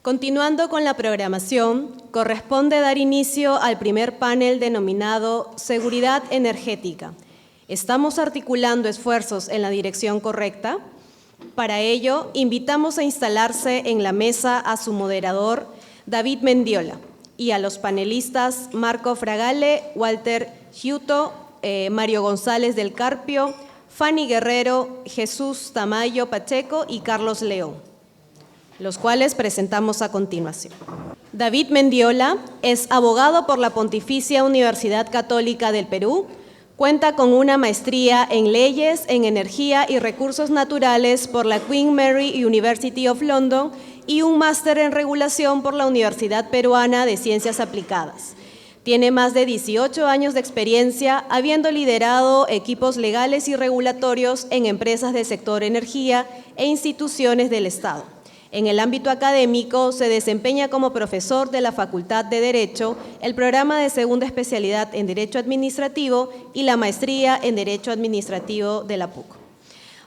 Continuando con la programación, corresponde dar inicio al primer panel denominado Seguridad Energética. ¿Estamos articulando esfuerzos en la dirección correcta? Para ello, invitamos a instalarse en la mesa a su moderador, David Mendiola, y a los panelistas Marco Fragale, Walter Giuto, Mario González del Carpio, Fanny Guerrero, Jesús Tamayo Pacheco y Carlos León, los cuales presentamos a continuación. David Mendiola es abogado por la Pontificia Universidad Católica del Perú. Cuenta con una maestría en Leyes, en Energía y Recursos Naturales por la Queen Mary University of London y un máster en Regulación por la Universidad Peruana de Ciencias Aplicadas. Tiene más de 18 años de experiencia, habiendo liderado equipos legales y regulatorios en empresas del sector energía e instituciones del Estado. En el ámbito académico, se desempeña como profesor de la Facultad de Derecho, el programa de segunda especialidad en Derecho Administrativo y la maestría en Derecho Administrativo de la PUC.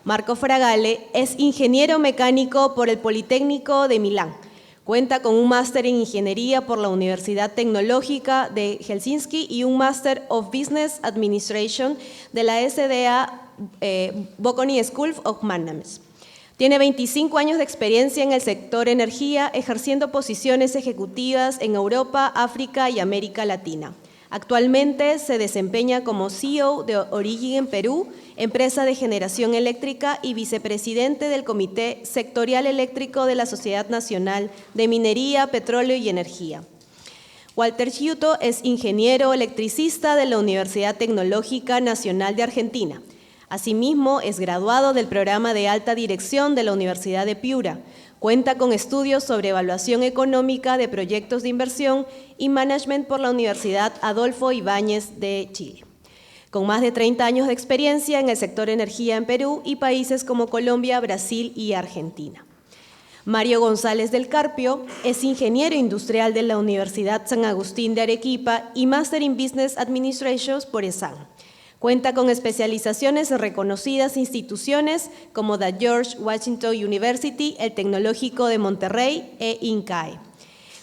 Marco Fragale es ingeniero mecánico por el Politécnico de Milán. Cuenta con un máster en Ingeniería por la Universidad Tecnológica de Helsinki y un Master of Business Administration de la SDA Bocconi School of Management. Tiene 25 años de experiencia en el sector energía, ejerciendo posiciones ejecutivas en Europa, África y América Latina. Actualmente se desempeña como CEO de Origin Perú, empresa de generación eléctrica, y vicepresidente del Comité Sectorial Eléctrico de la Sociedad Nacional de Minería, Petróleo y Energía. Walter Giuto es ingeniero electricista de la Universidad Tecnológica Nacional de Argentina. Asimismo, es graduado del programa de alta dirección de la Universidad de Piura. Cuenta con estudios sobre evaluación económica de proyectos de inversión y management por la Universidad Adolfo Ibáñez de Chile. Con más de 30 años de experiencia en el sector energía en Perú y países como Colombia, Brasil y Argentina. Mario González del Carpio es ingeniero industrial de la Universidad San Agustín de Arequipa y Master in Business Administration por ESAN. Cuenta con especializaciones en reconocidas instituciones como la George Washington University, el Tecnológico de Monterrey e INCAE.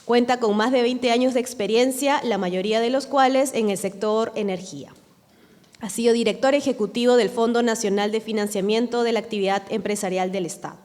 Cuenta con más de 20 años de experiencia, la mayoría de los cuales en el sector energía. Ha sido director ejecutivo del Fondo Nacional de Financiamiento de la Actividad Empresarial del Estado.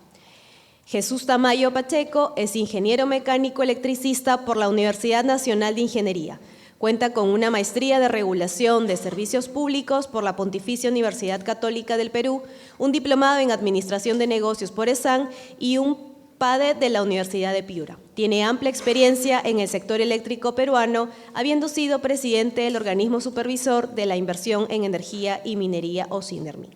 Jesús Tamayo Pacheco es ingeniero mecánico electricista por la Universidad Nacional de Ingeniería. Cuenta con una maestría de regulación de servicios públicos por la Pontificia Universidad Católica del Perú, un diplomado en administración de negocios por ESAN y un PADE de la Universidad de Piura. Tiene amplia experiencia en el sector eléctrico peruano, habiendo sido presidente del organismo supervisor de la inversión en energía y minería o SINERMI.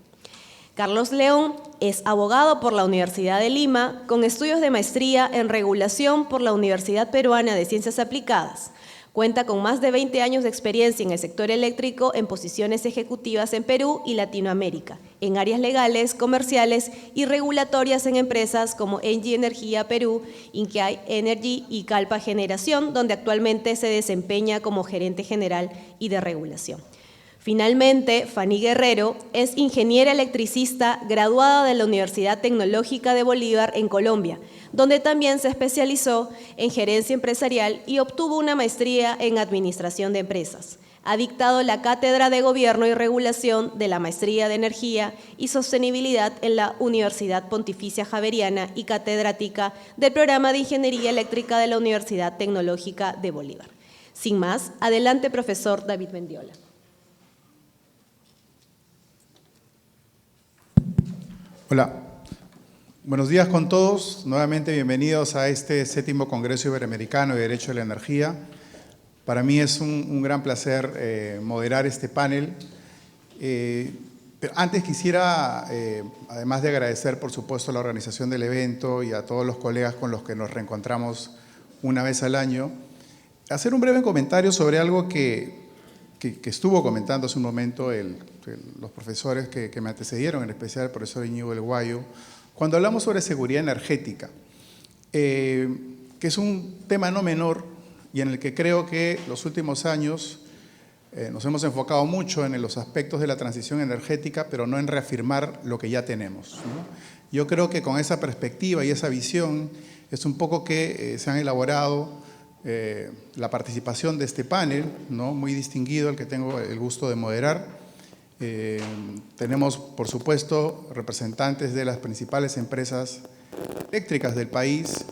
Carlos León es abogado por la Universidad de Lima, con estudios de maestría en regulación por la Universidad Peruana de Ciencias Aplicadas. Cuenta con más de 20 años de experiencia en el sector eléctrico en posiciones ejecutivas en Perú y Latinoamérica, en áreas legales, comerciales y regulatorias en empresas como Engie Energía Perú, Inkai Energy y Calpa Generación, donde actualmente se desempeña como gerente general y de regulación. Finalmente, Fanny Guerrero es ingeniera electricista graduada de la Universidad Tecnológica de Bolívar en Colombia, donde también se especializó en gerencia empresarial y obtuvo una maestría en administración de empresas. Ha dictado la Cátedra de Gobierno y Regulación de la Maestría de Energía y Sostenibilidad en la Universidad Pontificia Javeriana y catedrática del Programa de Ingeniería Eléctrica de la Universidad Tecnológica de Bolívar. Sin más, adelante, profesor David Mendiola. Hola, buenos días con todos. Nuevamente bienvenidos a este 7º Congreso Iberoamericano de Derecho de la Energía. Para mí es un gran placer moderar este panel. Pero antes quisiera, además de agradecer por supuesto a la organización del evento y a todos los colegas con los que nos reencontramos una vez al año, hacer un breve comentario sobre algo que estuvo comentando hace un momento los profesores que me antecedieron, en especial el profesor Íñigo El Guayo, cuando hablamos sobre seguridad energética, que es un tema no menor y en el que creo que los últimos años nos hemos enfocado mucho en los aspectos de la transición energética, pero no en reafirmar lo que ya tenemos, ¿no? Yo creo que con esa perspectiva y esa visión es un poco que se han elaborado la participación de este panel, ¿no? Muy distinguido, el que tengo el gusto de moderar. Tenemos, por supuesto, representantes de las principales empresas eléctricas del país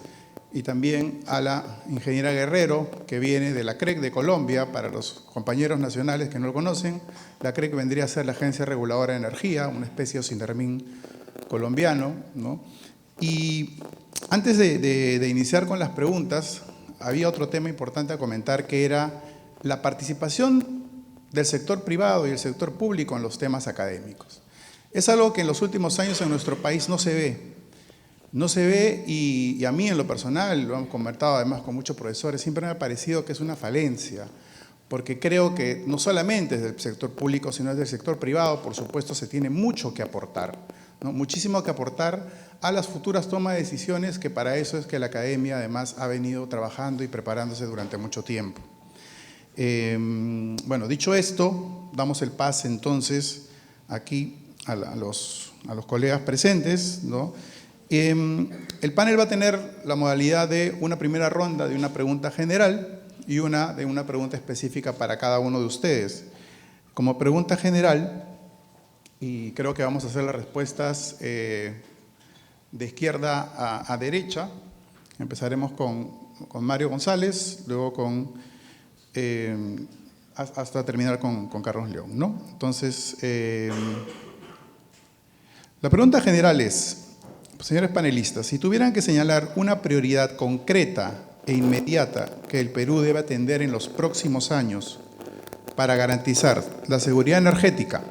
y también a la ingeniera Guerrero, que viene de la CREC de Colombia. Para los compañeros nacionales que no lo conocen, la CREC vendría a ser la Agencia Reguladora de Energía, una especie de Sintermín colombiano, ¿no? Y antes de iniciar con las preguntas, había otro tema importante a comentar, que era la participación del sector privado y el sector público en los temas académicos. Es algo que en los últimos años en nuestro país no se ve. No se ve y a mí en lo personal, lo hemos conversado además con muchos profesores, siempre me ha parecido que es una falencia, porque creo que no solamente desde el sector público, sino desde el sector privado, por supuesto, se tiene mucho que aportar, ¿no? Muchísimo que aportar a las futuras tomas de decisiones, que para eso es que la academia además ha venido trabajando y preparándose durante mucho tiempo. Bueno, dicho esto, damos el pase entonces aquí a los colegas presentes, ¿no? El panel va a tener la modalidad de una primera ronda de una pregunta general y una pregunta específica para cada uno de ustedes. Como pregunta general, y creo que vamos a hacer las respuestas de izquierda a derecha, empezaremos con Mario González, luego hasta terminar con Carlos León, ¿no? Entonces, la pregunta general es: señores panelistas, si tuvieran que señalar una prioridad concreta e inmediata que el Perú debe atender en los próximos años para garantizar la seguridad energética,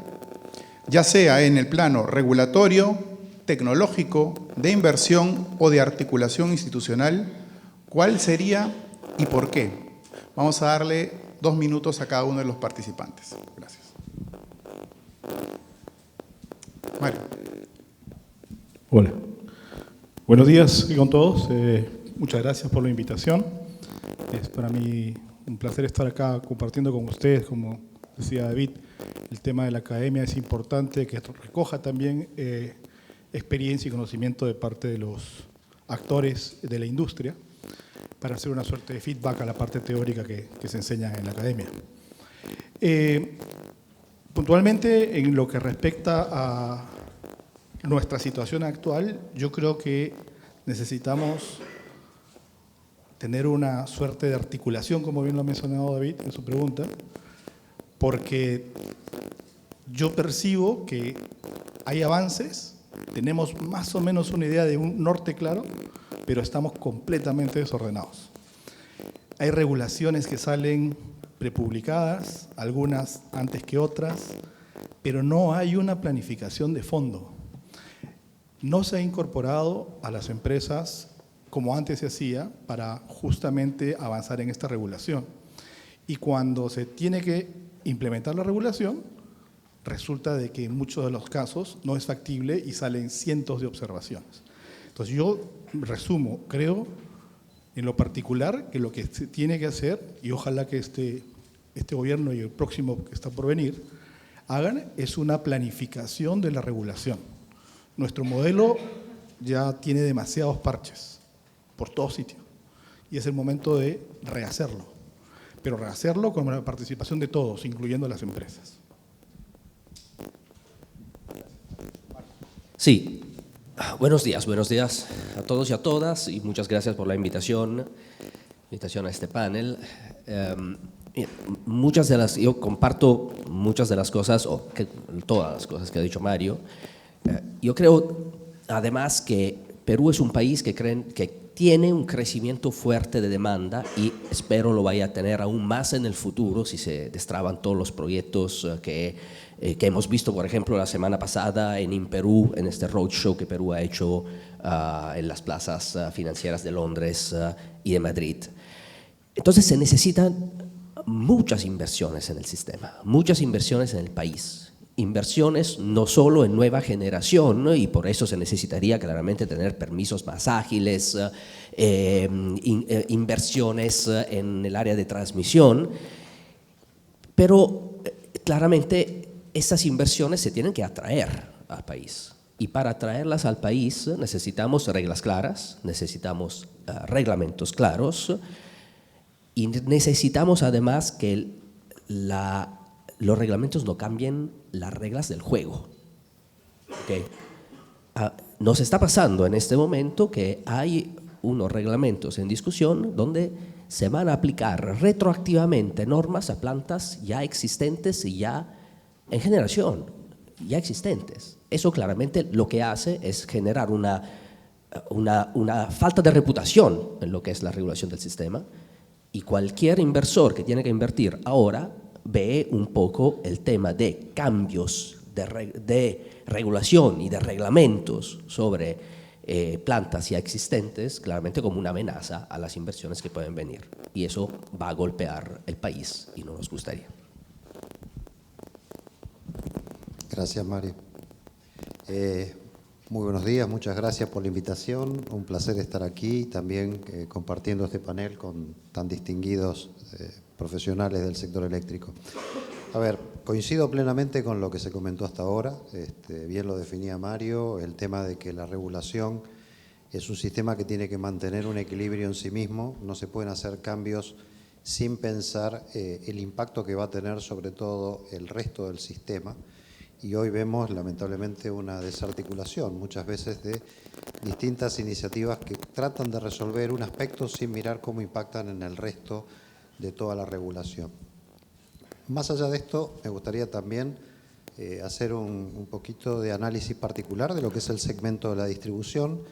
ya sea en el plano regulatorio, tecnológico, de inversión o de articulación institucional, ¿cuál sería y por qué? Vamos a darle 2 minutos a cada uno de los participantes. Gracias. Mario. Hola. Buenos días con todos. Muchas gracias por la invitación. Es para mí un placer estar acá compartiendo con ustedes. Como decía David, el tema de la academia es importante que recoja también experiencia y conocimiento de parte de los actores de la industria para hacer una suerte de feedback a la parte teórica que se enseña en la academia. Puntualmente, en lo que respecta a nuestra situación actual, yo creo que necesitamos tener una suerte de articulación, como bien lo ha mencionado David en su pregunta, porque yo percibo que hay avances, tenemos más o menos una idea de un norte claro, pero estamos completamente desordenados. Hay regulaciones que salen prepublicadas, algunas antes que otras, pero no hay una planificación de fondo. No se ha incorporado a las empresas como antes se hacía para justamente avanzar en esta regulación. Y cuando se tiene que implementar la regulación, resulta de que en muchos de los casos no es factible y salen cientos de observaciones. Entonces yo resumo, creo en lo particular que lo que se tiene que hacer, y ojalá que este gobierno y el próximo que está por venir hagan, es una planificación de la regulación. Nuestro modelo ya tiene demasiados parches por todos sitios y es el momento de rehacerlo, pero rehacerlo con la participación de todos, incluyendo las empresas. Sí, buenos días a todos y a todas y muchas gracias por la invitación a este panel. Yo comparto muchas de las cosas, todas las cosas que ha dicho Mario. Yo creo además que Perú es un país que tiene un crecimiento fuerte de demanda y espero lo vaya a tener aún más en el futuro si se destraban todos los proyectos que hemos visto, por ejemplo, la semana pasada en Imperú, en este roadshow que Perú ha hecho en las plazas financieras de Londres y de Madrid. Entonces se necesitan muchas inversiones en el sistema, muchas inversiones en el país. Inversiones no solo en nueva generación, ¿no? Y por eso se necesitaría claramente tener permisos más ágiles, inversiones en el área de transmisión, pero claramente estas inversiones se tienen que atraer al país. Y para traerlas al país necesitamos reglas claras, necesitamos reglamentos claros y necesitamos además que los reglamentos no cambien las reglas del juego. ¿Okay? Nos está pasando en este momento que hay unos reglamentos en discusión donde se van a aplicar retroactivamente normas a plantas ya existentes y ya en generación, ya existentes. Eso claramente lo que hace es generar una falta de reputación en lo que es la regulación del sistema, y cualquier inversor que tiene que invertir ahora ve un poco el tema de cambios de regulación y de reglamentos sobre plantas ya existentes claramente como una amenaza a las inversiones que pueden venir, y eso va a golpear el país y no nos gustaría. Gracias, Mario. Muy buenos días, muchas gracias por la invitación. Un placer estar aquí también compartiendo este panel con tan distinguidos profesionales del sector eléctrico. A ver, coincido plenamente con lo que se comentó hasta ahora. Bien lo definía Mario, el tema de que la regulación es un sistema que tiene que mantener un equilibrio en sí mismo. No se pueden hacer cambios sin pensar el impacto que va a tener sobre todo el resto del sistema. Y hoy vemos, lamentablemente, una desarticulación, muchas veces, de distintas iniciativas que tratan de resolver un aspecto sin mirar cómo impactan en el resto de toda la regulación. Más allá de esto, me gustaría también hacer un poquito de análisis particular de lo que es el segmento de la distribución,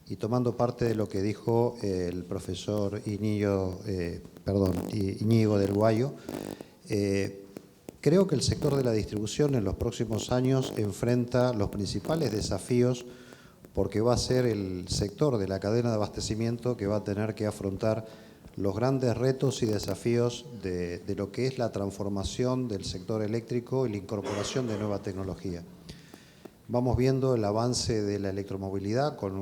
y tomando parte de lo que dijo el profesor Íñigo del Guayo. Creo que el sector de la distribución en los próximos años enfrenta los principales desafíos, porque va a ser el sector de la cadena de abastecimiento que va a tener que afrontar los grandes retos y desafíos de lo que es la transformación del sector eléctrico y la incorporación de nueva tecnología. Vamos viendo el avance de la electromovilidad con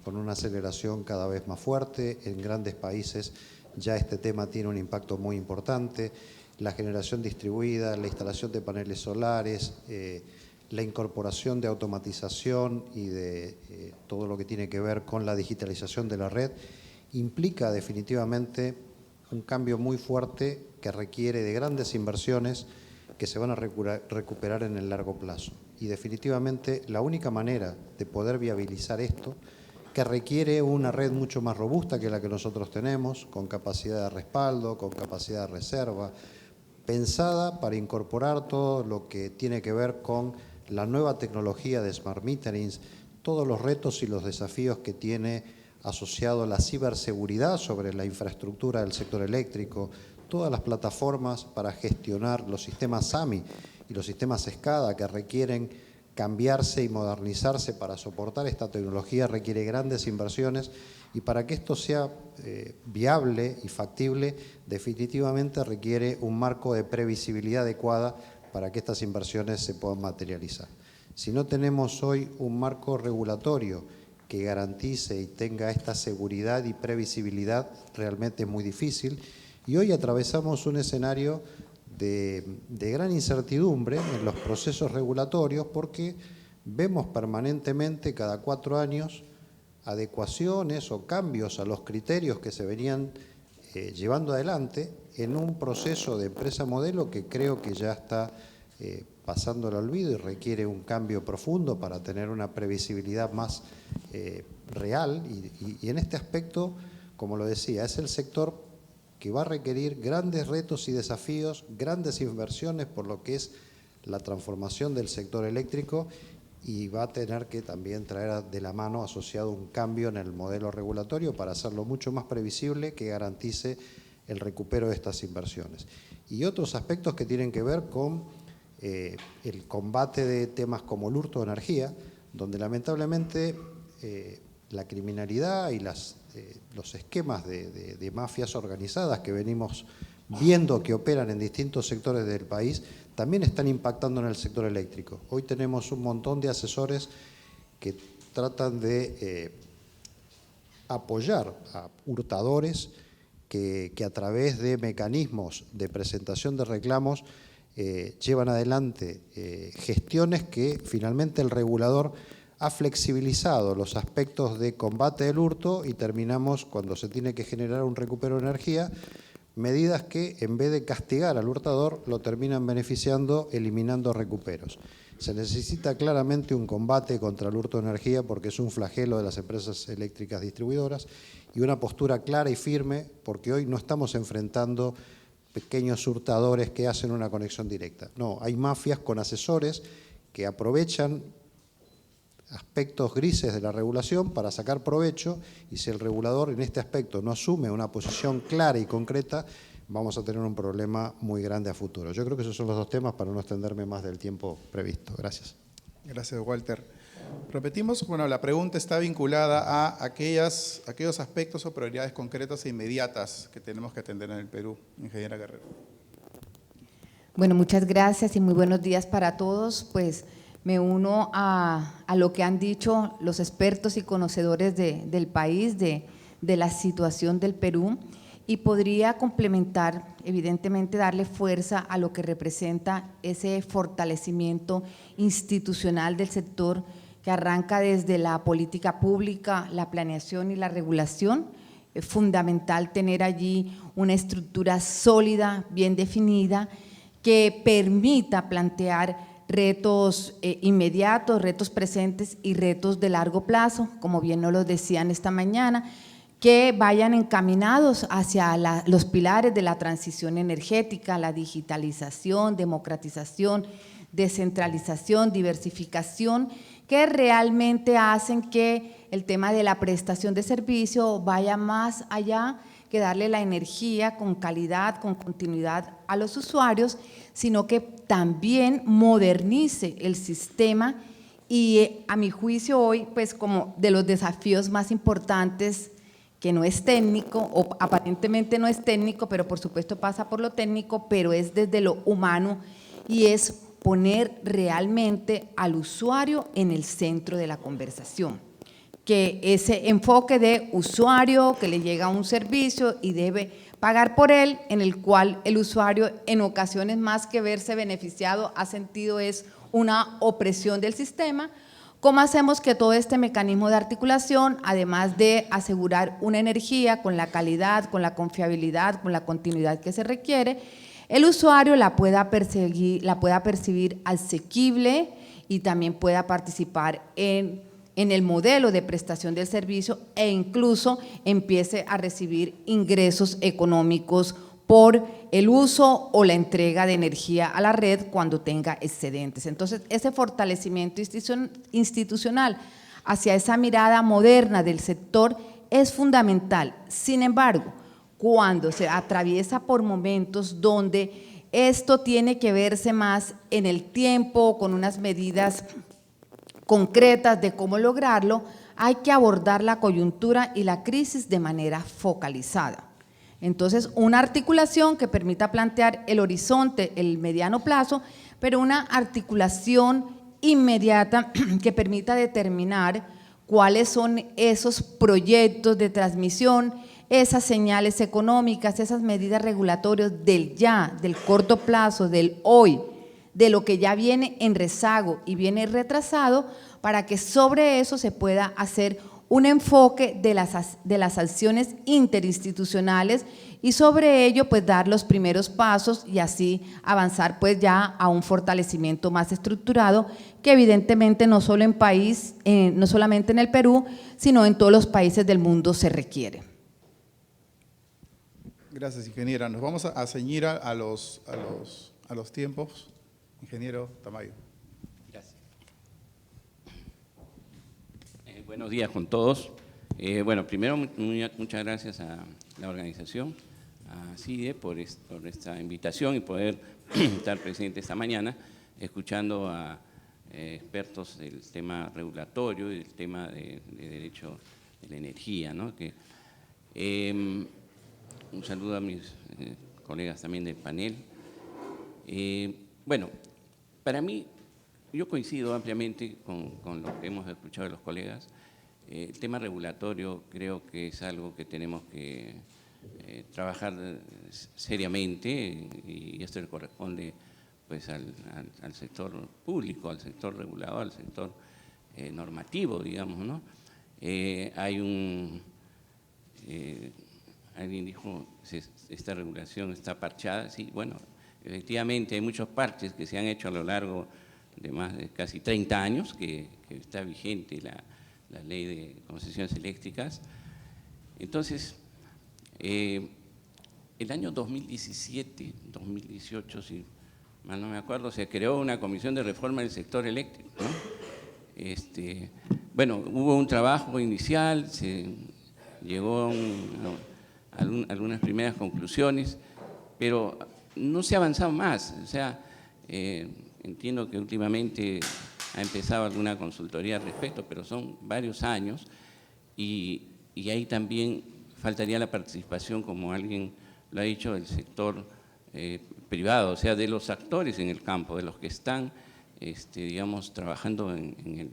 una aceleración cada vez más fuerte. En grandes países ya este tema tiene un impacto muy importante. La generación distribuida, la instalación de paneles solares, la incorporación de automatización y de todo lo que tiene que ver con la digitalización de la red, implica definitivamente un cambio muy fuerte que requiere de grandes inversiones que se van a recuperar en el largo plazo. Y definitivamente la única manera de poder viabilizar esto, que requiere una red mucho más robusta que la que nosotros tenemos, con capacidad de respaldo, con capacidad de reserva, pensada para incorporar todo lo que tiene que ver con la nueva tecnología de Smart Metering, todos los retos y los desafíos que tiene asociado la ciberseguridad sobre la infraestructura del sector eléctrico, todas las plataformas para gestionar los sistemas SAMI y los sistemas SCADA que requieren cambiarse y modernizarse para soportar esta tecnología, requiere grandes inversiones, y para que esto sea viable y factible, definitivamente requiere un marco de previsibilidad adecuada para que estas inversiones se puedan materializar. Si no tenemos hoy un marco regulatorio que garantice y tenga esta seguridad y previsibilidad, realmente es muy difícil. Y hoy atravesamos un escenario de gran incertidumbre en los procesos regulatorios, porque vemos permanentemente, cada 4 años, adecuaciones o cambios a los criterios que se venían llevando adelante en un proceso de empresa modelo que creo que ya está pasando al olvido y requiere un cambio profundo para tener una previsibilidad más real. Y en este aspecto, como lo decía, es el sector que va a requerir grandes retos y desafíos, grandes inversiones por lo que es la transformación del sector eléctrico, y va a tener que también traer de la mano asociado un cambio en el modelo regulatorio para hacerlo mucho más previsible, que garantice el recupero de estas inversiones. Y otros aspectos que tienen que ver con el combate de temas como el hurto de energía, donde lamentablemente la criminalidad y los esquemas de mafias organizadas que venimos viendo que operan en distintos sectores del país, también están impactando en el sector eléctrico. Hoy tenemos un montón de asesores que tratan de apoyar a hurtadores que a través de mecanismos de presentación de reclamos llevan adelante gestiones que finalmente el regulador ha flexibilizado los aspectos de combate del hurto y terminamos, cuando se tiene que generar un recupero de energía, medidas que en vez de castigar al hurtador lo terminan beneficiando eliminando recuperos. Se necesita claramente un combate contra el hurto de energía porque es un flagelo de las empresas eléctricas distribuidoras y una postura clara y firme porque hoy no estamos enfrentando pequeños hurtadores que hacen una conexión directa. No, hay mafias con asesores que aprovechan aspectos grises de la regulación para sacar provecho y si el regulador en este aspecto no asume una posición clara y concreta, vamos a tener un problema muy grande a futuro. Yo creo que esos son los dos temas para no extenderme más del tiempo previsto. Gracias. Gracias, Walter. Repetimos, bueno, la pregunta está vinculada a aquellos aspectos o prioridades concretas e inmediatas que tenemos que atender en el Perú. Ingeniera Guerrero. Bueno, muchas gracias y muy buenos días para todos. Pues me uno a lo que han dicho los expertos y conocedores del país, de la situación del Perú, y podría complementar, evidentemente, darle fuerza a lo que representa ese fortalecimiento institucional del sector que arranca desde la política pública, la planeación y la regulación. Es fundamental tener allí una estructura sólida, bien definida, que permita plantear retos inmediatos, retos presentes y retos de largo plazo, como bien nos lo decían esta mañana, que vayan encaminados hacia los pilares de la transición energética, la digitalización, democratización, descentralización, diversificación, que realmente hacen que el tema de la prestación de servicio vaya más allá que darle la energía con calidad, con continuidad a los usuarios, sino que también modernice el sistema y a mi juicio hoy, pues como de los desafíos más importantes, que no es técnico o aparentemente no es técnico, pero por supuesto pasa por lo técnico, pero es desde lo humano y es poner realmente al usuario en el centro de la conversación. Que ese enfoque de usuario que le llega un servicio y debe pagar por él, en el cual el usuario en ocasiones más que verse beneficiado ha sentido es una opresión del sistema. ¿Cómo hacemos que todo este mecanismo de articulación, además de asegurar una energía con la calidad, con la confiabilidad, con la continuidad que se requiere, el usuario la pueda percibir asequible y también pueda participar en el modelo de prestación del servicio e incluso empiece a recibir ingresos económicos por el uso o la entrega de energía a la red cuando tenga excedentes? Entonces, ese fortalecimiento institucional hacia esa mirada moderna del sector es fundamental. Sin embargo, cuando se atraviesa por momentos donde esto tiene que verse más en el tiempo, con unas medidas concretas de cómo lograrlo, hay que abordar la coyuntura y la crisis de manera focalizada. Entonces, una articulación que permita plantear el horizonte, el mediano plazo, pero una articulación inmediata que permita determinar cuáles son esos proyectos de transmisión, esas señales económicas, esas medidas regulatorias del ya, del corto plazo, del hoy, de lo que ya viene en rezago y viene retrasado, para que sobre eso se pueda hacer un enfoque de las acciones interinstitucionales y sobre ello pues dar los primeros pasos y así avanzar pues ya a un fortalecimiento más estructurado que evidentemente no solo no solamente en el Perú, sino en todos los países del mundo se requiere. Gracias, ingeniera. Nos vamos a ceñir a los tiempos. Ingeniero Tamayo. Gracias. Buenos días con todos. Bueno, primero muchas gracias a la organización, a CIDE, por esta invitación y poder estar presente esta mañana, escuchando a expertos del tema regulatorio y del tema de derecho de la energía, ¿no? Un saludo a mis colegas también del panel. Bueno, para mí, yo coincido ampliamente con lo que hemos escuchado de los colegas. El tema regulatorio creo que es algo que tenemos que trabajar seriamente y esto le corresponde pues al sector público, al sector regulado, al sector normativo, digamos, ¿no? Alguien dijo, esta regulación está parchada. Sí, bueno, efectivamente hay muchos parches que se han hecho a lo largo de más de casi 30 años que está vigente la ley de concesiones eléctricas. Entonces, el año 2017, 2018, si mal no me acuerdo, se creó una comisión de reforma del sector eléctrico, ¿no? Bueno, hubo un trabajo inicial, se llegó a algunas primeras conclusiones, pero no se ha avanzado más. O sea, entiendo que últimamente ha empezado alguna consultoría al respecto, pero son varios años y ahí también faltaría la participación, como alguien lo ha dicho, del sector privado, o sea, de los actores en el campo, de los que están, digamos, trabajando en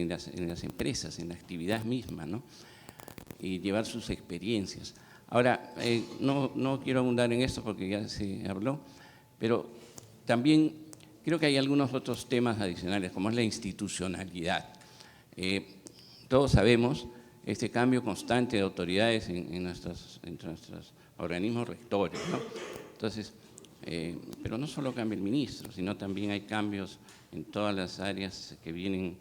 las empresas, en la actividad misma, ¿no? Y llevar sus experiencias. Ahora, no quiero abundar en esto porque ya se habló, pero también creo que hay algunos otros temas adicionales, como es la institucionalidad. Todos sabemos este cambio constante de autoridades en nuestros organismos rectores, ¿no? Entonces, pero no solo cambia el ministro, sino también hay cambios en todas las áreas que vienen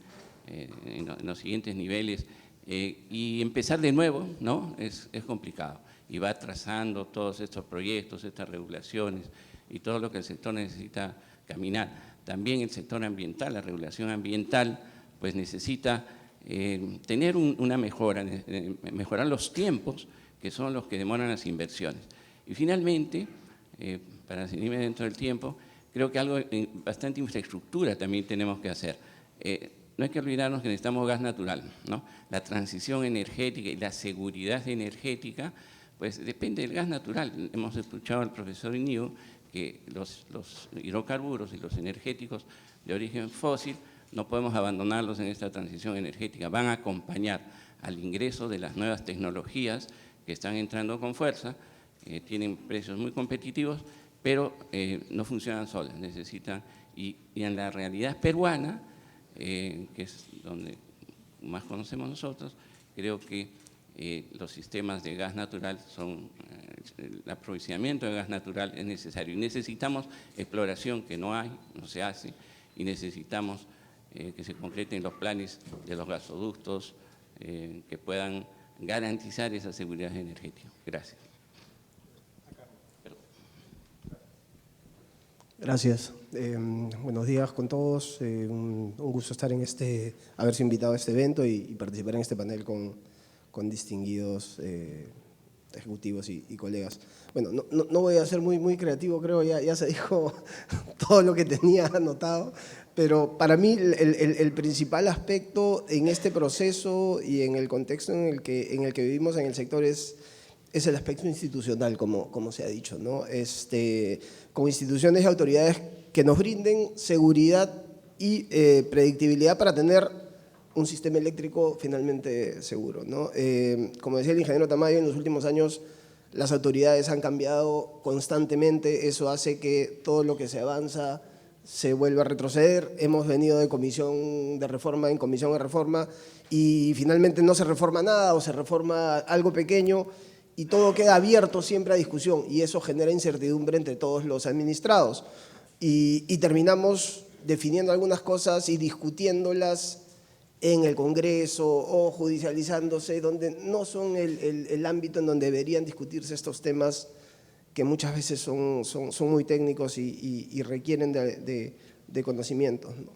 en los siguientes niveles, y empezar de nuevo, ¿no? Es complicado, y va trazando todos estos proyectos, estas regulaciones y todo lo que el sector necesita caminar. También el sector ambiental, la regulación ambiental, pues necesita tener una mejora, mejorar los tiempos, que son los que demoran las inversiones. Y finalmente, para seguirme dentro del tiempo, creo que algo, bastante infraestructura también tenemos que hacer. No hay que olvidarnos que necesitamos gas natural, ¿no? La transición energética y la seguridad energética, pues depende del gas natural. Hemos escuchado al profesor Íñigo que los hidrocarburos y los energéticos de origen fósil no podemos abandonarlos en esta transición energética. Van a acompañar al ingreso de las nuevas tecnologías que están entrando con fuerza, tienen precios muy competitivos, pero no funcionan solas, necesitan, y en la realidad peruana, que es donde más conocemos nosotros, creo que los sistemas de gas natural el aprovisionamiento de gas natural es necesario. Y necesitamos exploración que no hay, no se hace, y necesitamos que se concreten los planes de los gasoductos que puedan garantizar esa seguridad energética. Gracias. Gracias. Buenos días con todos. Un gusto estar haberse invitado a este evento y participar en este panel con distinguidos ejecutivos y colegas. Bueno, no voy a ser muy creativo, creo, ya se dijo todo lo que tenía anotado, pero para mí el principal aspecto en este proceso y en el contexto en el que vivimos en el sector es el aspecto institucional, como se ha dicho, ¿no? Con instituciones y autoridades que nos brinden seguridad y predictibilidad para tener un sistema eléctrico finalmente seguro, ¿no? Como decía el ingeniero Tamayo, en los últimos años las autoridades han cambiado constantemente, eso hace que todo lo que se avanza se vuelva a retroceder. Hemos venido de comisión de reforma en comisión de reforma y finalmente no se reforma nada o se reforma algo pequeño y todo queda abierto siempre a discusión y eso genera incertidumbre entre todos los administrados y terminamos definiendo algunas cosas y discutiéndolas en el Congreso o judicializándose, donde no son el ámbito en donde deberían discutirse estos temas que muchas veces son muy técnicos y requieren de conocimientos, ¿no?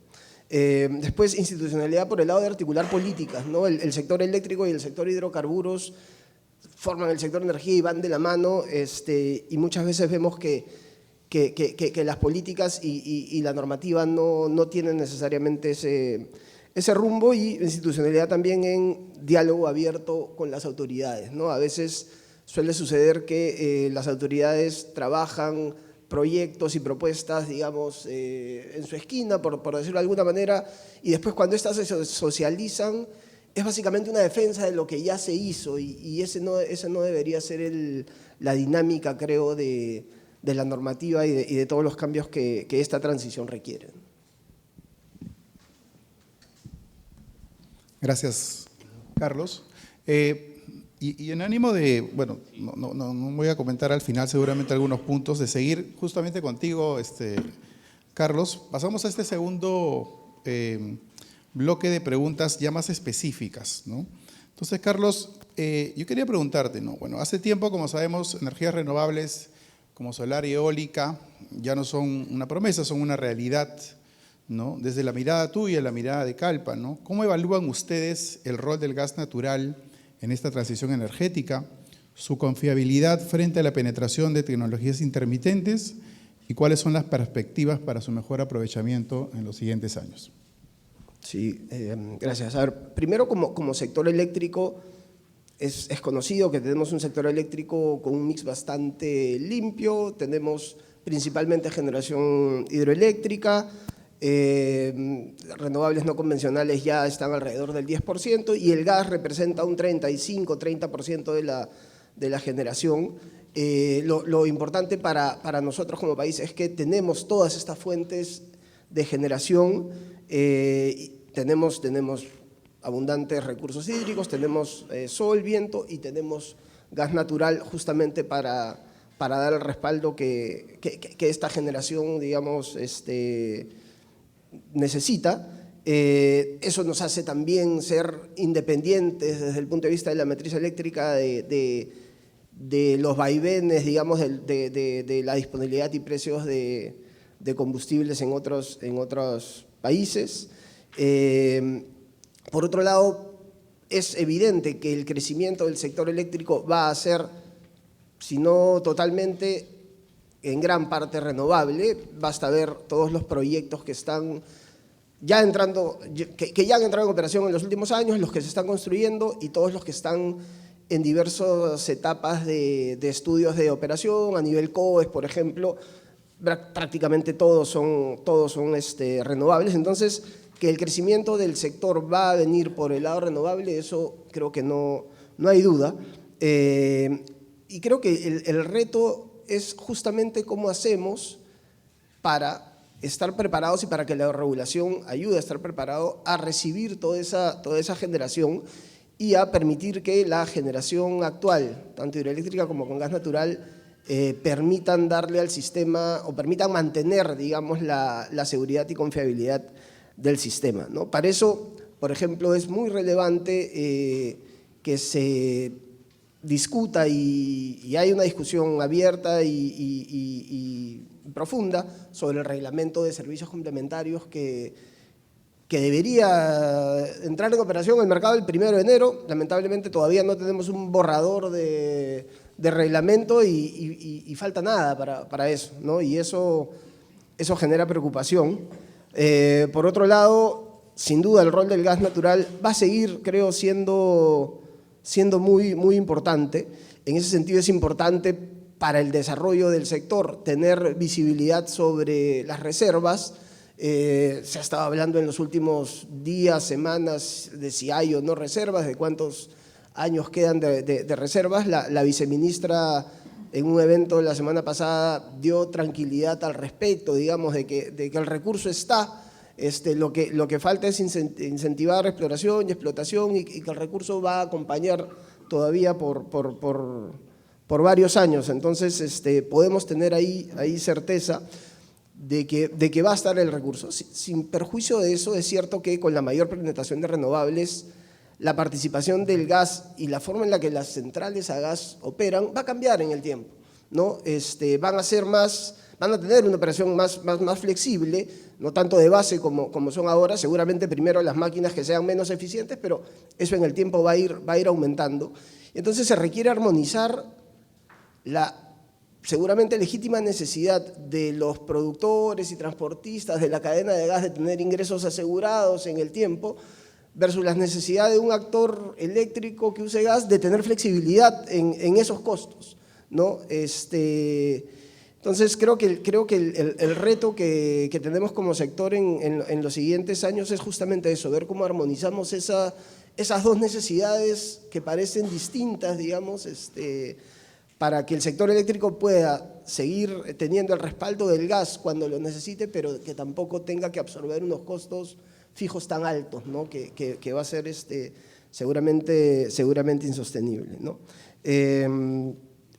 Después, institucionalidad por el lado de articular políticas, ¿no? El sector eléctrico y el sector hidrocarburos forman el sector energía y van de la mano, y muchas veces vemos que las políticas y la normativa no tienen necesariamente ese rumbo, y institucionalidad también en diálogo abierto con las autoridades, ¿no? A veces suele suceder que las autoridades trabajan proyectos y propuestas, digamos, en su esquina, por decirlo de alguna manera, y después cuando estas se socializan, es básicamente una defensa de lo que ya se hizo, y esa no debería ser la dinámica, creo, de la normativa y de todos los cambios que esta transición requiere. Gracias, Carlos. Y en ánimo de, bueno, no voy a comentar al final seguramente algunos puntos, de seguir justamente contigo, Carlos, pasamos a este segundo bloque de preguntas ya más específicas, ¿no? Entonces, Carlos, yo quería preguntarte, ¿no? Bueno, hace tiempo, como sabemos, energías renovables como solar y eólica ya no son una promesa, son una realidad, ¿no? Desde la mirada tuya, la mirada de Calpa, ¿no? ¿Cómo evalúan ustedes el rol del gas natural en esta transición energética, su confiabilidad frente a la penetración de tecnologías intermitentes y cuáles son las perspectivas para su mejor aprovechamiento en los siguientes años? Sí, gracias. A ver, primero como sector eléctrico, es conocido que tenemos un sector eléctrico con un mix bastante limpio, tenemos principalmente generación hidroeléctrica, renovables no convencionales ya están alrededor del 10% y el gas representa un 35-30% de la generación. Lo importante para nosotros como país es que tenemos todas estas fuentes de generación, tenemos abundantes recursos hídricos, tenemos sol, viento y tenemos gas natural justamente para dar el respaldo que esta generación, digamos, necesita. Eso nos hace también ser independientes desde el punto de vista de la matriz eléctrica de los vaivenes, digamos, de la disponibilidad y precios de combustibles en otros países. Por otro lado, es evidente que el crecimiento del sector eléctrico va a ser, si no totalmente, en gran parte renovable. Basta ver todos los proyectos que están ya entrando, que ya han entrado en operación en los últimos años, los que se están construyendo y todos los que están en diversas etapas de estudios de operación, a nivel COES, por ejemplo, prácticamente todos son renovables. Entonces, que el crecimiento del sector va a venir por el lado renovable, eso creo que no hay duda. Y creo que el reto es justamente cómo hacemos para estar preparados y para que la regulación ayude a estar preparado a recibir toda esa generación y a permitir que la generación actual, tanto hidroeléctrica como con gas natural, permitan darle al sistema o permitan mantener, digamos, la seguridad y confiabilidad del sistema, ¿no? Para eso, por ejemplo, es muy relevante que se discuta y hay una discusión abierta y profunda sobre el reglamento de servicios complementarios que debería entrar en operación en el mercado el 1 de enero. Lamentablemente todavía no tenemos un borrador de reglamento y falta nada para eso, ¿no? Y eso genera preocupación. Por otro lado, sin duda el rol del gas natural va a seguir, creo, siendo muy, muy importante. En ese sentido es importante para el desarrollo del sector tener visibilidad sobre las reservas. Se ha estado hablando en los últimos días, semanas, de si hay o no reservas, de cuántos años quedan de reservas. La viceministra en un evento la semana pasada dio tranquilidad al respecto, digamos, de que el recurso está. Lo que falta es incentivar exploración y explotación y que el recurso va a acompañar todavía por varios años. Entonces, podemos tener ahí certeza de que va a estar el recurso. Sin perjuicio de eso, es cierto que con la mayor penetración de renovables, la participación del gas y la forma en la que las centrales a gas operan va a cambiar en el tiempo, ¿no? Van a tener una operación más flexible, no tanto de base como son ahora, seguramente primero las máquinas que sean menos eficientes, pero eso en el tiempo va a ir aumentando. Entonces se requiere armonizar la seguramente legítima necesidad de los productores y transportistas de la cadena de gas de tener ingresos asegurados en el tiempo versus las necesidades de un actor eléctrico que use gas de tener flexibilidad en esos costos, ¿no? Entonces creo que el reto que tenemos como sector en los siguientes años es justamente eso, ver cómo armonizamos esas dos necesidades que parecen distintas, digamos, para que el sector eléctrico pueda seguir teniendo el respaldo del gas cuando lo necesite, pero que tampoco tenga que absorber unos costos fijos tan altos, ¿no? que va a ser seguramente insostenible, ¿no?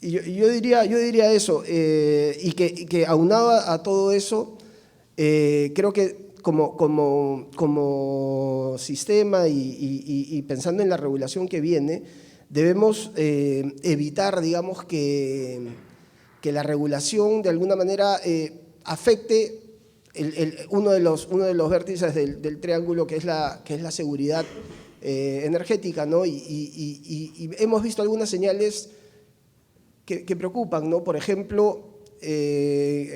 Y yo diría eso, y que aunado a todo eso, creo que como sistema y pensando en la regulación que viene, debemos evitar, digamos, que la regulación de alguna manera afecte uno de los vértices del triángulo, que es la seguridad energética, ¿no? Y hemos visto algunas señales que preocupan, ¿no? Por ejemplo,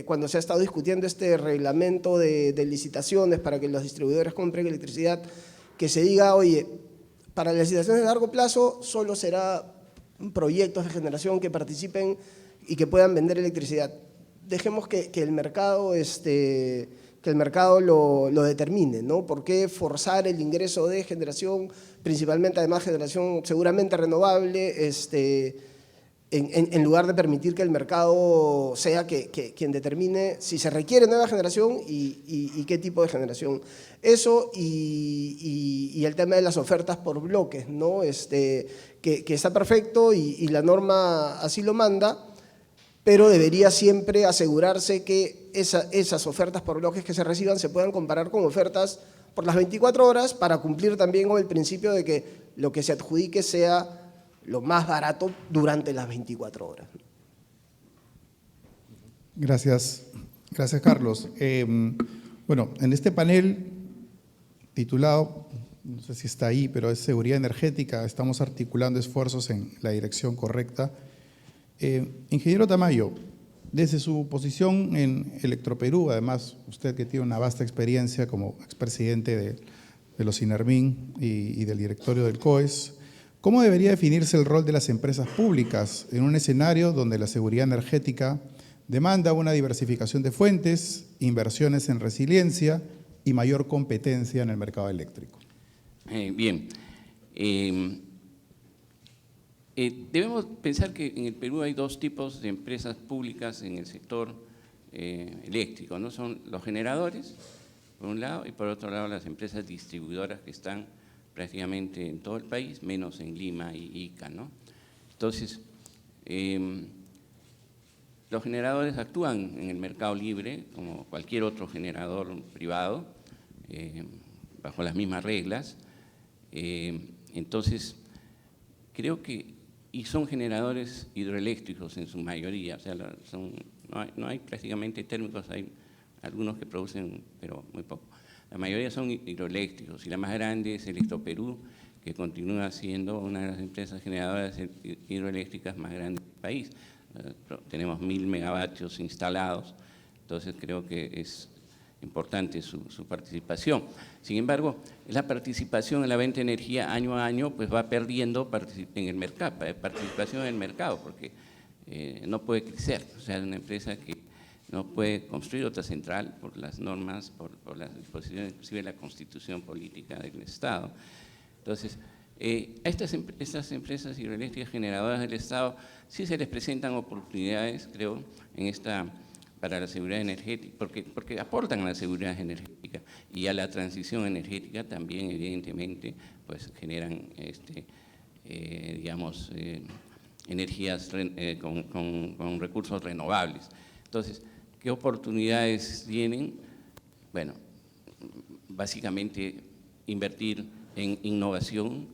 cuando se ha estado discutiendo este reglamento de licitaciones para que los distribuidores compren electricidad, que se diga, oye, para las licitaciones de largo plazo solo será proyectos de generación que participen y que puedan vender electricidad. Dejemos que el mercado, lo determine, ¿no? ¿Por qué forzar el ingreso de generación, principalmente además generación seguramente renovable, en lugar de permitir que el mercado sea quien determine si se requiere nueva generación y qué tipo de generación? Eso y el tema de las ofertas por bloques, ¿no? Que está perfecto y la norma así lo manda, pero debería siempre asegurarse que esas ofertas por bloques que se reciban se puedan comparar con ofertas por las 24 horas para cumplir también con el principio de que lo que se adjudique sea lo más barato durante las 24 horas. Gracias, Carlos. Bueno, en este panel titulado, no sé si está ahí, pero es Seguridad Energética, estamos articulando esfuerzos en la dirección correcta. Ingeniero Tamayo, desde su posición en Electroperú, además usted que tiene una vasta experiencia como expresidente de los INERMIN y del directorio del COES, ¿cómo debería definirse el rol de las empresas públicas en un escenario donde la seguridad energética demanda una diversificación de fuentes, inversiones en resiliencia y mayor competencia en el mercado eléctrico? Bien. Debemos pensar que en el Perú hay dos tipos de empresas públicas en el sector eléctrico, ¿no? Son los generadores, por un lado, y por otro lado las empresas distribuidoras que están prácticamente en todo el país, menos en Lima y Ica, ¿no? Entonces, los generadores actúan en el mercado libre, como cualquier otro generador privado, bajo las mismas reglas. Entonces, creo que, y son generadores hidroeléctricos en su mayoría, o sea, no hay prácticamente térmicos, hay algunos que producen, pero muy poco. La mayoría son hidroeléctricos y la más grande es Electroperú, que continúa siendo una de las empresas generadoras hidroeléctricas más grandes del país. Tenemos 1000 megavatios instalados, entonces creo que es importante su participación. Sin embargo, la participación en la venta de energía año a año pues va perdiendo en el mercado, participación en el mercado, porque no puede crecer. O sea, es una empresa que no puede construir otra central por las normas, por las disposiciones, inclusive la constitución política del Estado. Entonces, a estas empresas hidroeléctricas generadoras del Estado sí se les presentan oportunidades, creo, para la seguridad energética, porque aportan a la seguridad energética y a la transición energética también, evidentemente, pues generan, digamos, energías con recursos renovables. Entonces, ¿qué oportunidades tienen? Bueno, básicamente invertir en innovación,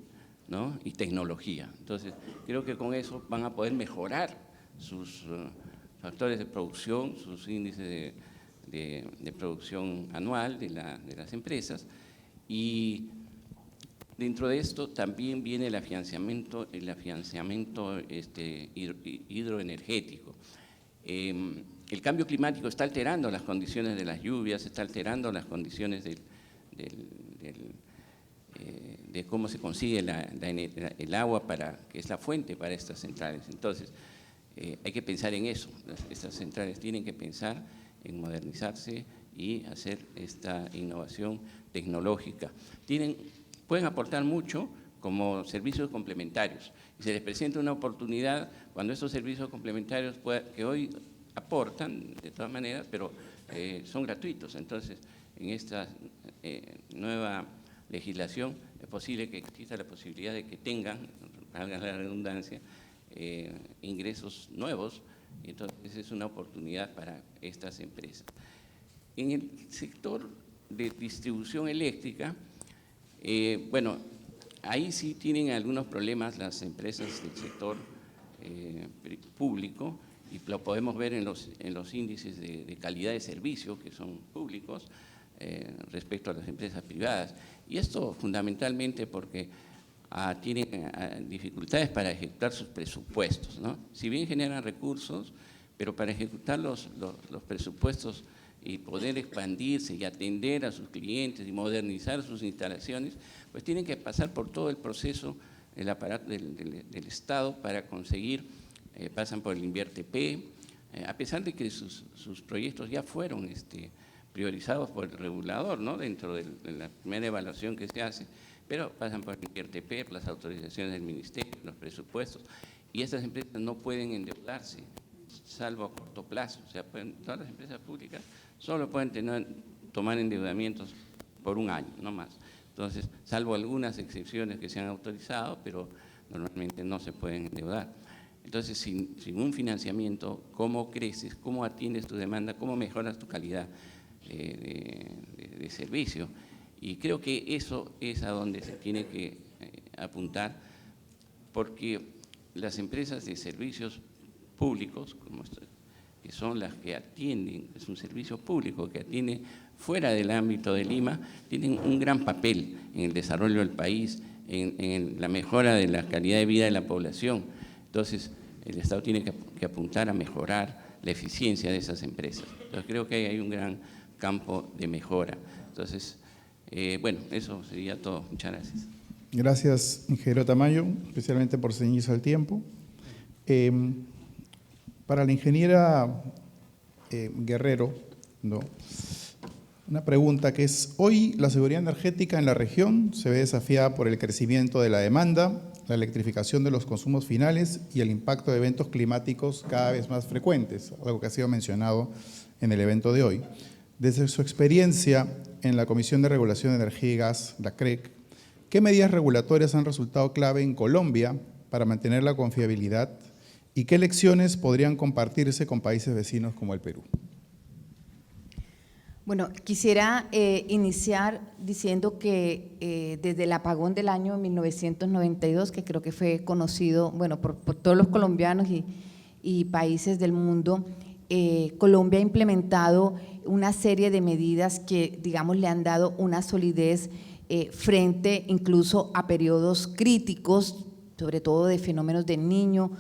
¿no? Y tecnología. Entonces, creo que con eso van a poder mejorar sus factores de producción, sus índices de producción anual de las empresas, y dentro de esto también viene el afianzamiento hidroenergético. El cambio climático está alterando las condiciones de las lluvias, está alterando las condiciones de cómo se consigue el agua, que es la fuente para estas centrales. Entonces, hay que pensar en eso. Estas centrales tienen que pensar en modernizarse y hacer esta innovación tecnológica. Pueden aportar mucho como servicios complementarios. Y se les presenta una oportunidad cuando estos servicios complementarios, que hoy aportan de todas maneras, pero son gratuitos. Entonces, en esta nueva legislación es posible que exista la posibilidad de que tengan, valga la redundancia, ingresos nuevos, y entonces es una oportunidad para estas empresas. En el sector de distribución eléctrica, bueno, ahí sí tienen algunos problemas las empresas del sector público, y lo podemos ver en los índices de calidad de servicio que son públicos respecto a las empresas privadas. Y esto fundamentalmente porque tienen dificultades para ejecutar sus presupuestos, ¿no? Si bien generan recursos, pero para ejecutar los presupuestos y poder expandirse y atender a sus clientes y modernizar sus instalaciones, pues tienen que pasar por todo el proceso, el aparato del Estado para conseguir, pasan por el INVIERTP, a pesar de que sus proyectos ya fueron priorizados por el regulador, ¿no? Dentro de la primera evaluación que se hace, pero pasan por el INVIERTP, las autorizaciones del Ministerio, los presupuestos, y estas empresas no pueden endeudarse, salvo a corto plazo. O sea, todas las empresas públicas solo pueden tomar endeudamientos por un año, no más. Entonces, salvo algunas excepciones que se han autorizado, pero normalmente no se pueden endeudar. Entonces, sin un financiamiento, ¿cómo creces? ¿Cómo atiendes tu demanda? ¿Cómo mejoras tu calidad de servicio? Y creo que eso es a donde se tiene que apuntar, porque las empresas de servicios públicos, que son las que atienden, es un servicio público que atiende fuera del ámbito de Lima, tienen un gran papel en el desarrollo del país, en la mejora de la calidad de vida de la población. Entonces, el Estado tiene que apuntar a mejorar la eficiencia de esas empresas. Entonces, creo que hay un gran campo de mejora. Entonces, bueno, eso sería todo. Muchas gracias. Gracias, ingeniero Tamayo, especialmente por ceñirse al tiempo. Para la ingeniera Guerrero, ¿no? Una pregunta que es, hoy la seguridad energética en la región se ve desafiada por el crecimiento de la demanda, la electrificación de los consumos finales y el impacto de eventos climáticos cada vez más frecuentes, algo que ha sido mencionado en el evento de hoy. Desde su experiencia en la Comisión de Regulación de Energía y Gas, la CREG, ¿qué medidas regulatorias han resultado clave en Colombia para mantener la confiabilidad y qué lecciones podrían compartirse con países vecinos como el Perú? Bueno, quisiera iniciar diciendo que desde el apagón del año 1992, que creo que fue conocido, bueno, por todos los colombianos y países del mundo, Colombia ha implementado una serie de medidas que, digamos, le han dado una solidez frente incluso a periodos críticos, sobre todo de fenómenos del Niño,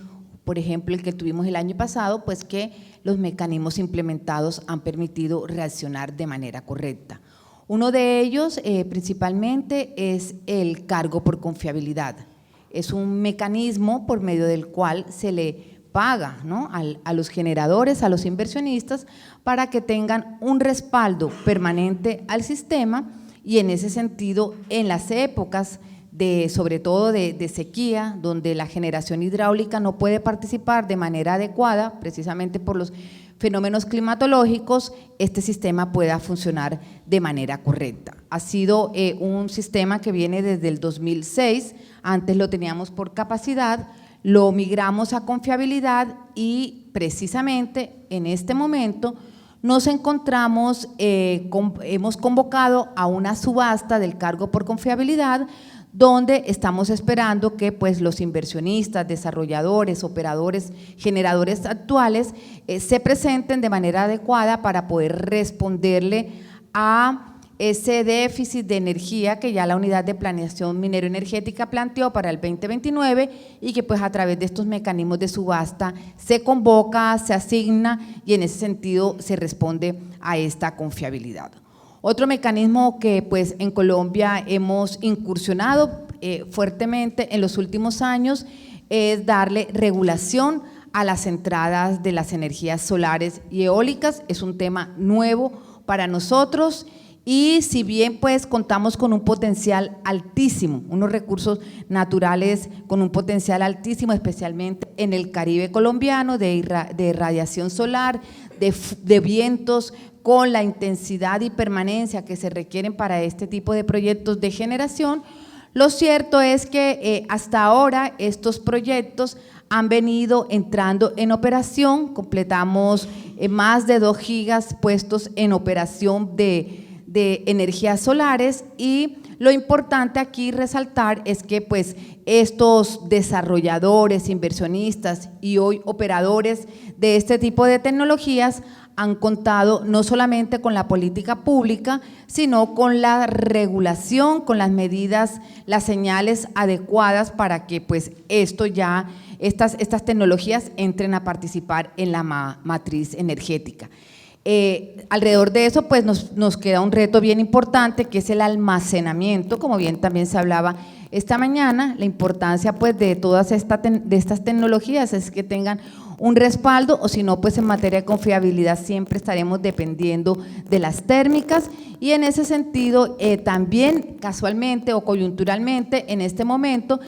por ejemplo, el que tuvimos el año pasado, pues que los mecanismos implementados han permitido reaccionar de manera correcta. Uno de ellos principalmente es el cargo por confiabilidad. Es un mecanismo por medio del cual se le paga, ¿no?, a los generadores, a los inversionistas, para que tengan un respaldo permanente al sistema y en ese sentido, en las épocas sobre todo de sequía, donde la generación hidráulica no puede participar de manera adecuada, precisamente por los fenómenos climatológicos, este sistema pueda funcionar de manera correcta. Ha sido un sistema que viene desde el 2006, antes lo teníamos por capacidad, lo migramos a confiabilidad y precisamente en este momento nos encontramos, hemos convocado a una subasta del cargo por confiabilidad, donde estamos esperando que pues, los inversionistas, desarrolladores, operadores, generadores actuales se presenten de manera adecuada para poder responderle a ese déficit de energía que ya la Unidad de Planeación Minero-Energética planteó para el 2029 y que pues a través de estos mecanismos de subasta se convoca, se asigna y en ese sentido se responde a esta confiabilidad. Otro mecanismo que pues en Colombia hemos incursionado fuertemente en los últimos años es darle regulación a las entradas de las energías solares y eólicas. Es un tema nuevo para nosotros Y si bien pues contamos con un potencial altísimo, unos recursos naturales con un potencial altísimo, especialmente en el Caribe colombiano, de radiación solar, de vientos, con la intensidad y permanencia que se requieren para este tipo de proyectos de generación, lo cierto es que hasta ahora estos proyectos han venido entrando en operación, completamos más de 2 gigas puestos en operación de energías solares, y lo importante aquí resaltar es que pues estos desarrolladores, inversionistas y hoy operadores de este tipo de tecnologías han contado no solamente con la política pública, sino con la regulación, con las medidas, las señales adecuadas para que pues estas tecnologías entren a participar en la matriz energética. Alrededor de eso pues nos queda un reto bien importante, que es el almacenamiento, como bien también se hablaba esta mañana. La importancia pues de todas estas tecnologías es que tengan un respaldo, o si no pues en materia de confiabilidad siempre estaremos dependiendo de las térmicas, y en ese sentido también casualmente o coyunturalmente en este momento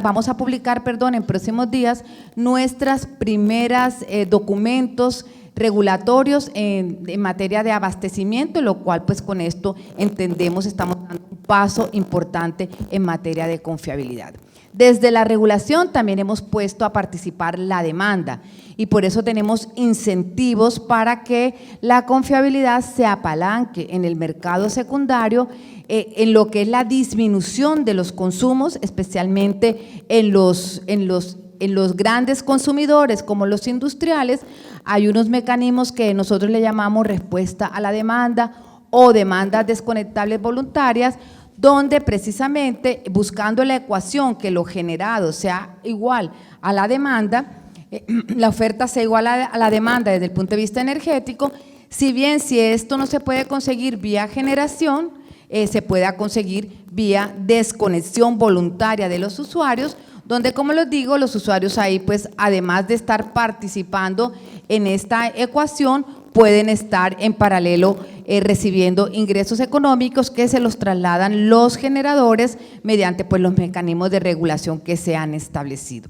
vamos a publicar en próximos días nuestras primeras documentos regulatorios en materia de abastecimiento, lo cual pues con esto entendemos estamos dando un paso importante en materia de confiabilidad. Desde la regulación también hemos puesto a participar la demanda, y por eso tenemos incentivos para que la confiabilidad se apalanque en el mercado secundario, en lo que es la disminución de los consumos, especialmente en los grandes consumidores como los industriales. Hay unos mecanismos que nosotros le llamamos respuesta a la demanda o demandas desconectables voluntarias, donde precisamente buscando la ecuación que lo generado sea igual a la demanda, la oferta sea igual a la demanda desde el punto de vista energético, si esto no se puede conseguir vía generación, se pueda conseguir vía desconexión voluntaria de los usuarios, donde, como les digo, los usuarios ahí pues además de estar participando en esta ecuación, pueden estar en paralelo recibiendo ingresos económicos que se los trasladan los generadores mediante pues los mecanismos de regulación que se han establecido.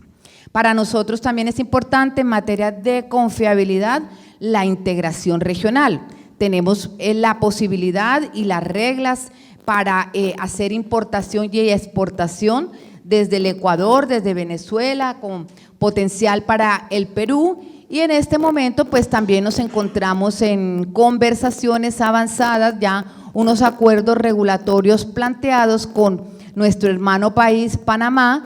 Para nosotros también es importante en materia de confiabilidad la integración regional. Tenemos la posibilidad y las reglas para hacer importación y exportación desde el Ecuador, desde Venezuela, con potencial para el Perú, y en este momento pues también nos encontramos en conversaciones avanzadas, ya unos acuerdos regulatorios planteados con nuestro hermano país Panamá,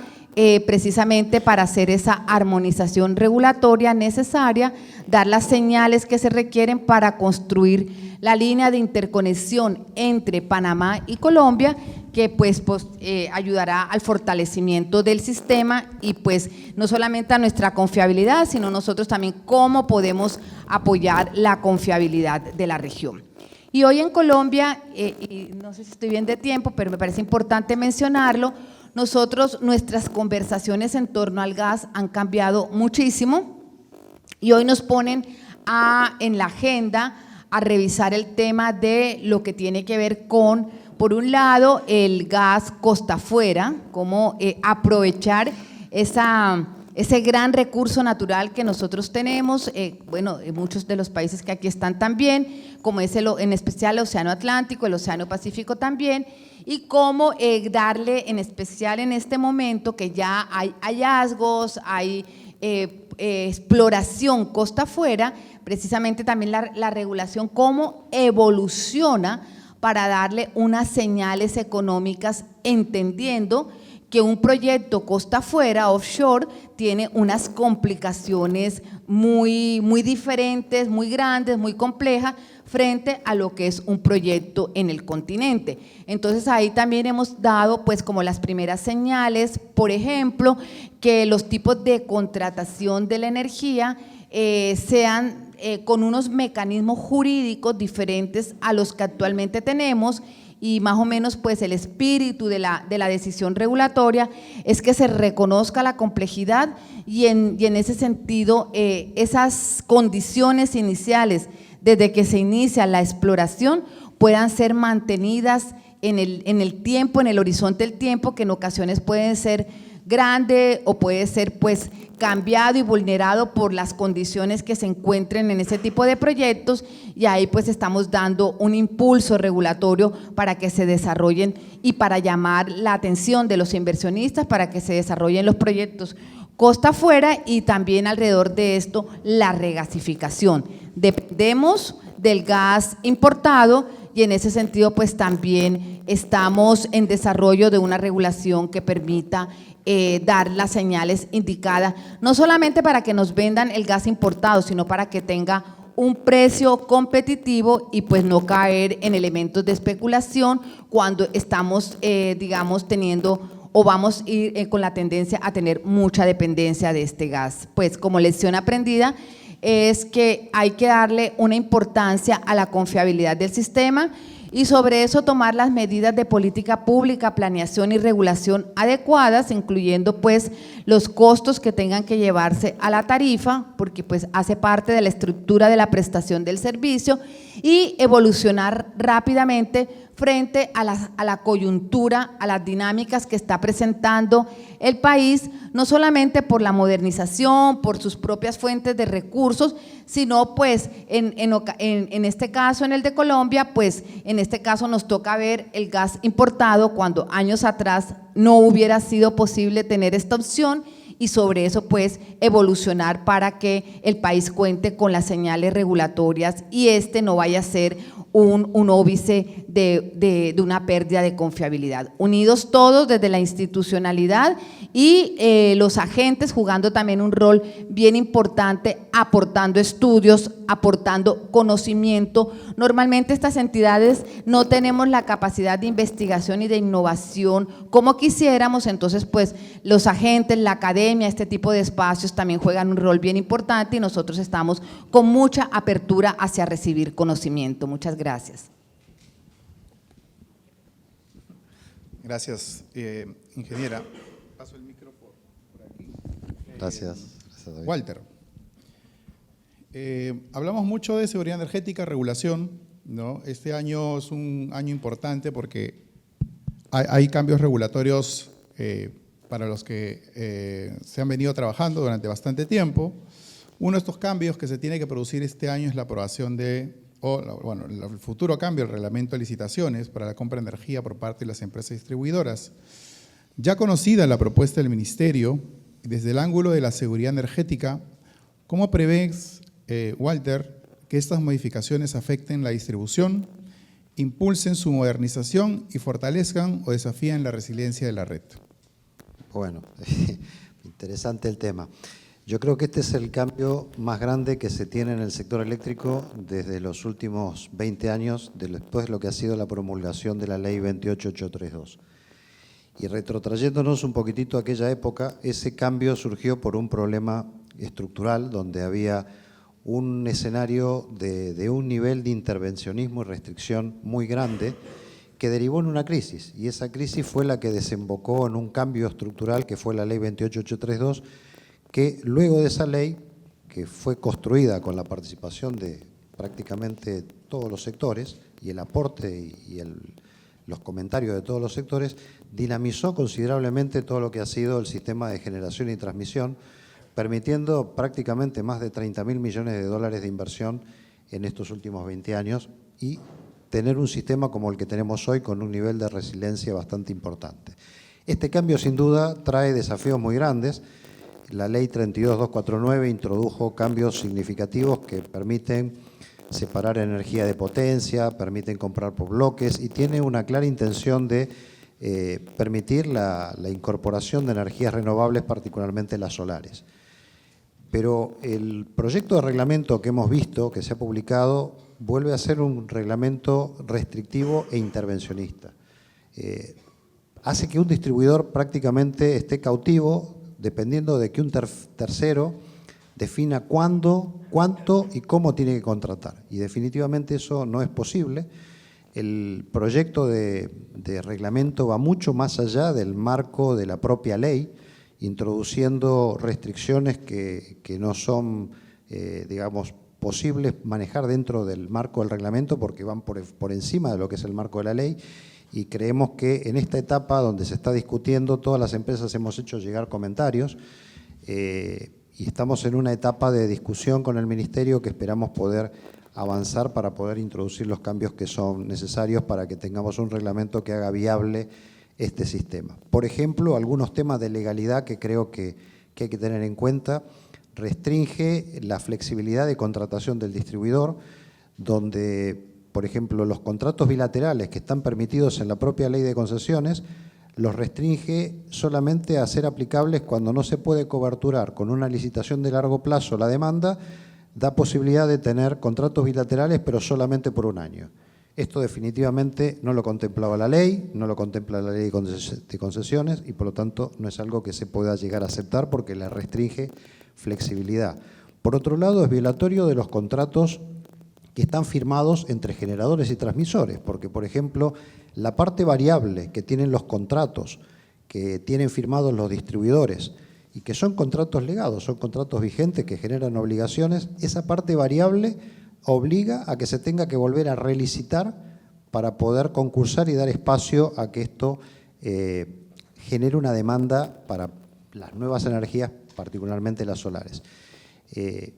precisamente para hacer esa armonización regulatoria necesaria, dar las señales que se requieren para construir la línea de interconexión entre Panamá y Colombia, que pues ayudará al fortalecimiento del sistema y pues no solamente a nuestra confiabilidad, sino nosotros también cómo podemos apoyar la confiabilidad de la región. Y hoy en Colombia, y no sé si estoy bien de tiempo, pero me parece importante mencionarlo, nuestras conversaciones en torno al gas han cambiado muchísimo, y hoy nos ponen en la agenda a revisar el tema de lo que tiene que ver con, por un lado, el gas costa afuera, cómo aprovechar ese gran recurso natural que nosotros tenemos, en muchos de los países que aquí están también, como es en especial el Océano Atlántico, el Océano Pacífico también, y cómo darle en especial en este momento que ya hay hallazgos, hay exploración costa afuera, precisamente también la regulación, cómo evoluciona para darle unas señales económicas, entendiendo que un proyecto costa afuera, offshore, tiene unas complicaciones muy diferentes, muy grandes, muy complejas, frente a lo que es un proyecto en el continente. Entonces ahí también hemos dado pues como las primeras señales, por ejemplo, que los tipos de contratación de la energía sean con unos mecanismos jurídicos diferentes a los que actualmente tenemos, y más o menos pues el espíritu de la decisión regulatoria es que se reconozca la complejidad y en ese sentido esas condiciones iniciales desde que se inicia la exploración puedan ser mantenidas en el tiempo, en el horizonte del tiempo, que en ocasiones pueden ser grande o puede ser pues cambiado y vulnerado por las condiciones que se encuentren en ese tipo de proyectos, y ahí pues estamos dando un impulso regulatorio para que se desarrollen y para llamar la atención de los inversionistas para que se desarrollen los proyectos costa afuera, y también alrededor de esto la regasificación. Dependemos del gas importado y en ese sentido pues también estamos en desarrollo de una regulación que permita dar las señales indicadas, no solamente para que nos vendan el gas importado, sino para que tenga un precio competitivo y pues no caer en elementos de especulación cuando estamos, digamos, teniendo o vamos a ir con la tendencia a tener mucha dependencia de este gas. Pues como lección aprendida es que hay que darle una importancia a la confiabilidad del sistema y sobre eso tomar las medidas de política pública, planeación y regulación adecuadas, incluyendo pues los costos que tengan que llevarse a la tarifa, porque pues hace parte de la estructura de la prestación del servicio, y evolucionar rápidamente frente a la coyuntura, a las dinámicas que está presentando el país, no solamente por la modernización, por sus propias fuentes de recursos, sino pues en este caso, en el de Colombia, pues en este caso nos toca ver el gas importado cuando años atrás no hubiera sido posible tener esta opción, y sobre eso pues evolucionar para que el país cuente con las señales regulatorias y no vaya a ser un óbice de una pérdida de confiabilidad. Unidos todos desde la institucionalidad y los agentes jugando también un rol bien importante, aportando estudios, aportando conocimiento. Normalmente estas entidades no tenemos la capacidad de investigación y de innovación como quisiéramos, entonces pues los agentes, la academia, este tipo de espacios también juegan un rol bien importante y nosotros estamos con mucha apertura hacia recibir conocimiento. Muchas gracias. Gracias, ingeniera. Paso el micrófono por aquí. Gracias. David. Walter, hablamos mucho de seguridad energética, regulación, ¿no? Este año es un año importante porque hay cambios regulatorios para los que se han venido trabajando durante bastante tiempo. Uno de estos cambios que se tiene que producir este año es la aprobación el futuro cambio del reglamento de licitaciones para la compra de energía por parte de las empresas distribuidoras. Ya conocida la propuesta del Ministerio, desde el ángulo de la seguridad energética, ¿cómo prevés, Walter, que estas modificaciones afecten la distribución, impulsen su modernización y fortalezcan o desafíen la resiliencia de la red? Bueno, interesante el tema. Yo creo que este es el cambio más grande que se tiene en el sector eléctrico desde los últimos 20 años, después de lo que ha sido la promulgación de la Ley 28832. Y retrotrayéndonos un poquitito a aquella época, ese cambio surgió por un problema estructural donde había un escenario de un nivel de intervencionismo y restricción muy grande que derivó en una crisis. Y esa crisis fue la que desembocó en un cambio estructural que fue la Ley 28832, que luego de esa ley, que fue construida con la participación de prácticamente todos los sectores y el aporte y los comentarios de todos los sectores, dinamizó considerablemente todo lo que ha sido el sistema de generación y transmisión, permitiendo prácticamente más de 30.000 millones de dólares de inversión en estos últimos 20 años y tener un sistema como el que tenemos hoy con un nivel de resiliencia bastante importante. Este cambio sin duda trae desafíos muy grandes. La Ley 32249 introdujo cambios significativos que permiten separar energía de potencia, permiten comprar por bloques y tiene una clara intención de permitir la incorporación de energías renovables, particularmente las solares. Pero el proyecto de reglamento que hemos visto, que se ha publicado, vuelve a ser un reglamento restrictivo e intervencionista. Hace que un distribuidor prácticamente esté cautivo dependiendo de que un tercero defina cuándo, cuánto y cómo tiene que contratar. Y definitivamente eso no es posible. El proyecto de reglamento va mucho más allá del marco de la propia ley, introduciendo restricciones que no son, digamos, posibles manejar dentro del marco del reglamento porque van por encima de lo que es el marco de la ley, y creemos que en esta etapa donde se está discutiendo, todas las empresas hemos hecho llegar comentarios y estamos en una etapa de discusión con el Ministerio que esperamos poder avanzar para poder introducir los cambios que son necesarios para que tengamos un reglamento que haga viable este sistema. Por ejemplo, algunos temas de legalidad que creo que hay que tener en cuenta: restringe la flexibilidad de contratación del distribuidor, donde, por ejemplo, los contratos bilaterales que están permitidos en la propia ley de concesiones, los restringe solamente a ser aplicables cuando no se puede coberturar con una licitación de largo plazo la demanda, da posibilidad de tener contratos bilaterales, pero solamente por un año. Esto definitivamente no lo contemplaba la ley, no lo contempla la ley de concesiones y por lo tanto no es algo que se pueda llegar a aceptar porque le restringe flexibilidad. Por otro lado, es violatorio de los contratos que están firmados entre generadores y transmisores, porque, por ejemplo, la parte variable que tienen los contratos que tienen firmados los distribuidores y que son contratos legados, son contratos vigentes que generan obligaciones, esa parte variable obliga a que se tenga que volver a relicitar para poder concursar y dar espacio a que esto genere una demanda para las nuevas energías, particularmente las solares.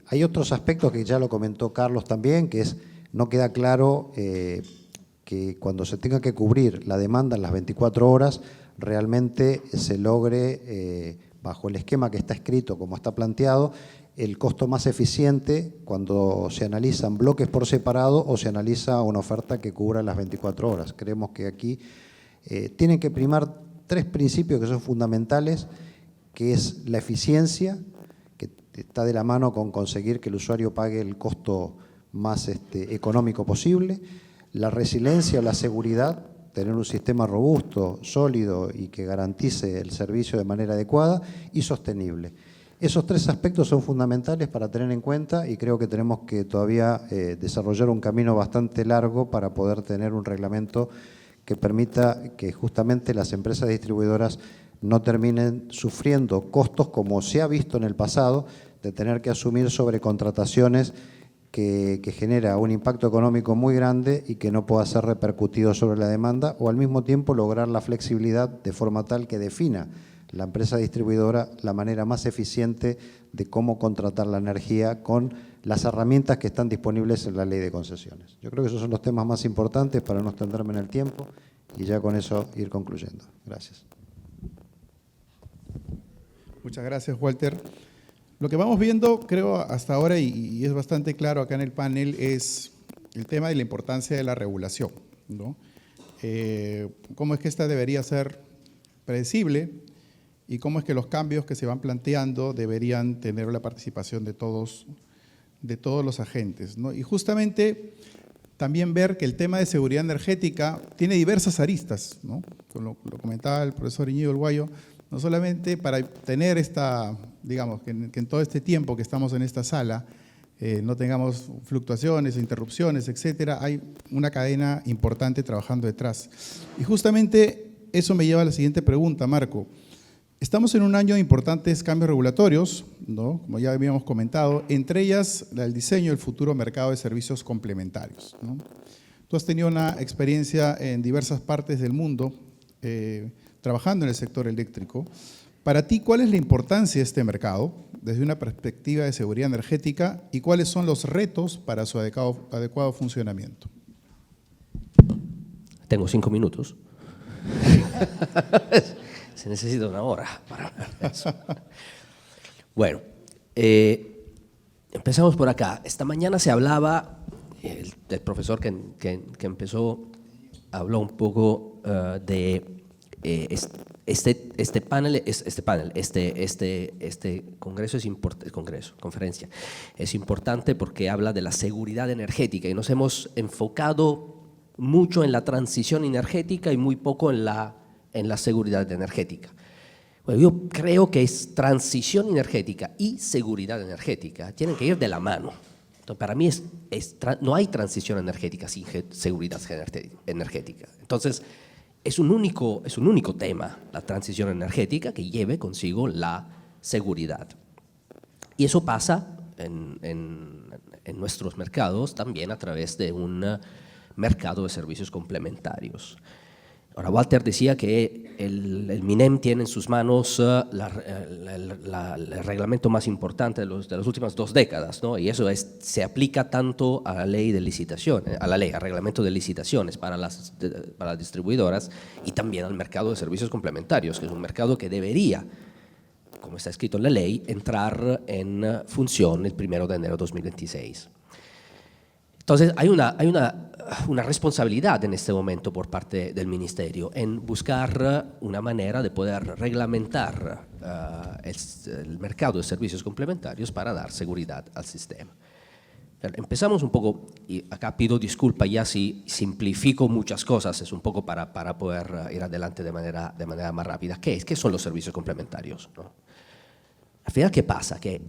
Hay otros aspectos que ya lo comentó Carlos también, que es, no queda claro que cuando se tenga que cubrir la demanda en las 24 horas, realmente se logre, bajo el esquema que está escrito, como está planteado, el costo más eficiente cuando se analizan bloques por separado o se analiza una oferta que cubra las 24 horas. Creemos que aquí tienen que primar 3 principios que son fundamentales, que es la eficiencia, que está de la mano con conseguir que el usuario pague el costo más económico posible, la resiliencia o la seguridad, tener un sistema robusto, sólido y que garantice el servicio de manera adecuada, y sostenible. Esos 3 aspectos son fundamentales para tener en cuenta y creo que tenemos que todavía desarrollar un camino bastante largo para poder tener un reglamento que permita que justamente las empresas distribuidoras no terminen sufriendo costos como se ha visto en el pasado, de tener que asumir sobrecontrataciones que genera un impacto económico muy grande y que no pueda ser repercutido sobre la demanda, o al mismo tiempo lograr la flexibilidad de forma tal que defina la empresa distribuidora la manera más eficiente de cómo contratar la energía con las herramientas que están disponibles en la ley de concesiones. Yo creo que esos son los temas más importantes para no extenderme en el tiempo y ya con eso ir concluyendo. Gracias. Muchas gracias, Walter. Lo que vamos viendo, creo, hasta ahora, y es bastante claro acá en el panel, es el tema de la importancia de la regulación, ¿no? Cómo es que esta debería ser predecible y cómo es que los cambios que se van planteando deberían tener la participación de todos los agentes, ¿no? Y justamente también ver que el tema de seguridad energética tiene diversas aristas, ¿no? Lo comentaba el profesor Íñigo El Guayo, no solamente para tener esta, digamos, que en todo este tiempo que estamos en esta sala no tengamos fluctuaciones, interrupciones, etcétera, hay una cadena importante trabajando detrás. Y justamente eso me lleva a la siguiente pregunta, Marco. Estamos en un año de importantes cambios regulatorios, ¿no? Como ya habíamos comentado, entre ellas el diseño del futuro mercado de servicios complementarios, ¿no? Tú has tenido una experiencia en diversas partes del mundo trabajando en el sector eléctrico. Para ti, ¿cuál es la importancia de este mercado desde una perspectiva de seguridad energética y cuáles son los retos para su adecuado funcionamiento? Tengo 5 minutos. Se necesita 1 hora para hablar de eso. Bueno, empezamos por acá. Esta mañana se hablaba, el profesor que empezó habló un poco de este congreso es importante, conferencia es importante porque habla de la seguridad energética y nos hemos enfocado mucho en la transición energética y muy poco en la seguridad energética. Bueno, yo creo que es transición energética y seguridad energética tienen que ir de la mano. Entonces, para mí no hay transición energética sin seguridad energética. Entonces, es un único tema, la transición energética, que lleve consigo la seguridad. Y eso pasa en nuestros mercados también a través de un mercado de servicios complementarios. Ahora, Walter decía que el MINEM tiene en sus manos el reglamento más importante de las últimas 2 décadas, ¿no? Y eso se aplica tanto a la ley de licitaciones, al reglamento de licitaciones para las distribuidoras y también al mercado de servicios complementarios, que es un mercado que debería, como está escrito en la ley, entrar en función el 1 de enero de 2026. Entonces, hay una responsabilidad en este momento por parte del Ministerio en buscar una manera de poder reglamentar el mercado de servicios complementarios para dar seguridad al sistema. Empezamos un poco, y acá pido disculpa ya si simplifico muchas cosas, es un poco para poder ir adelante de manera más rápida. ¿Qué son los servicios complementarios, ¿no? Al final, ¿qué pasa? Que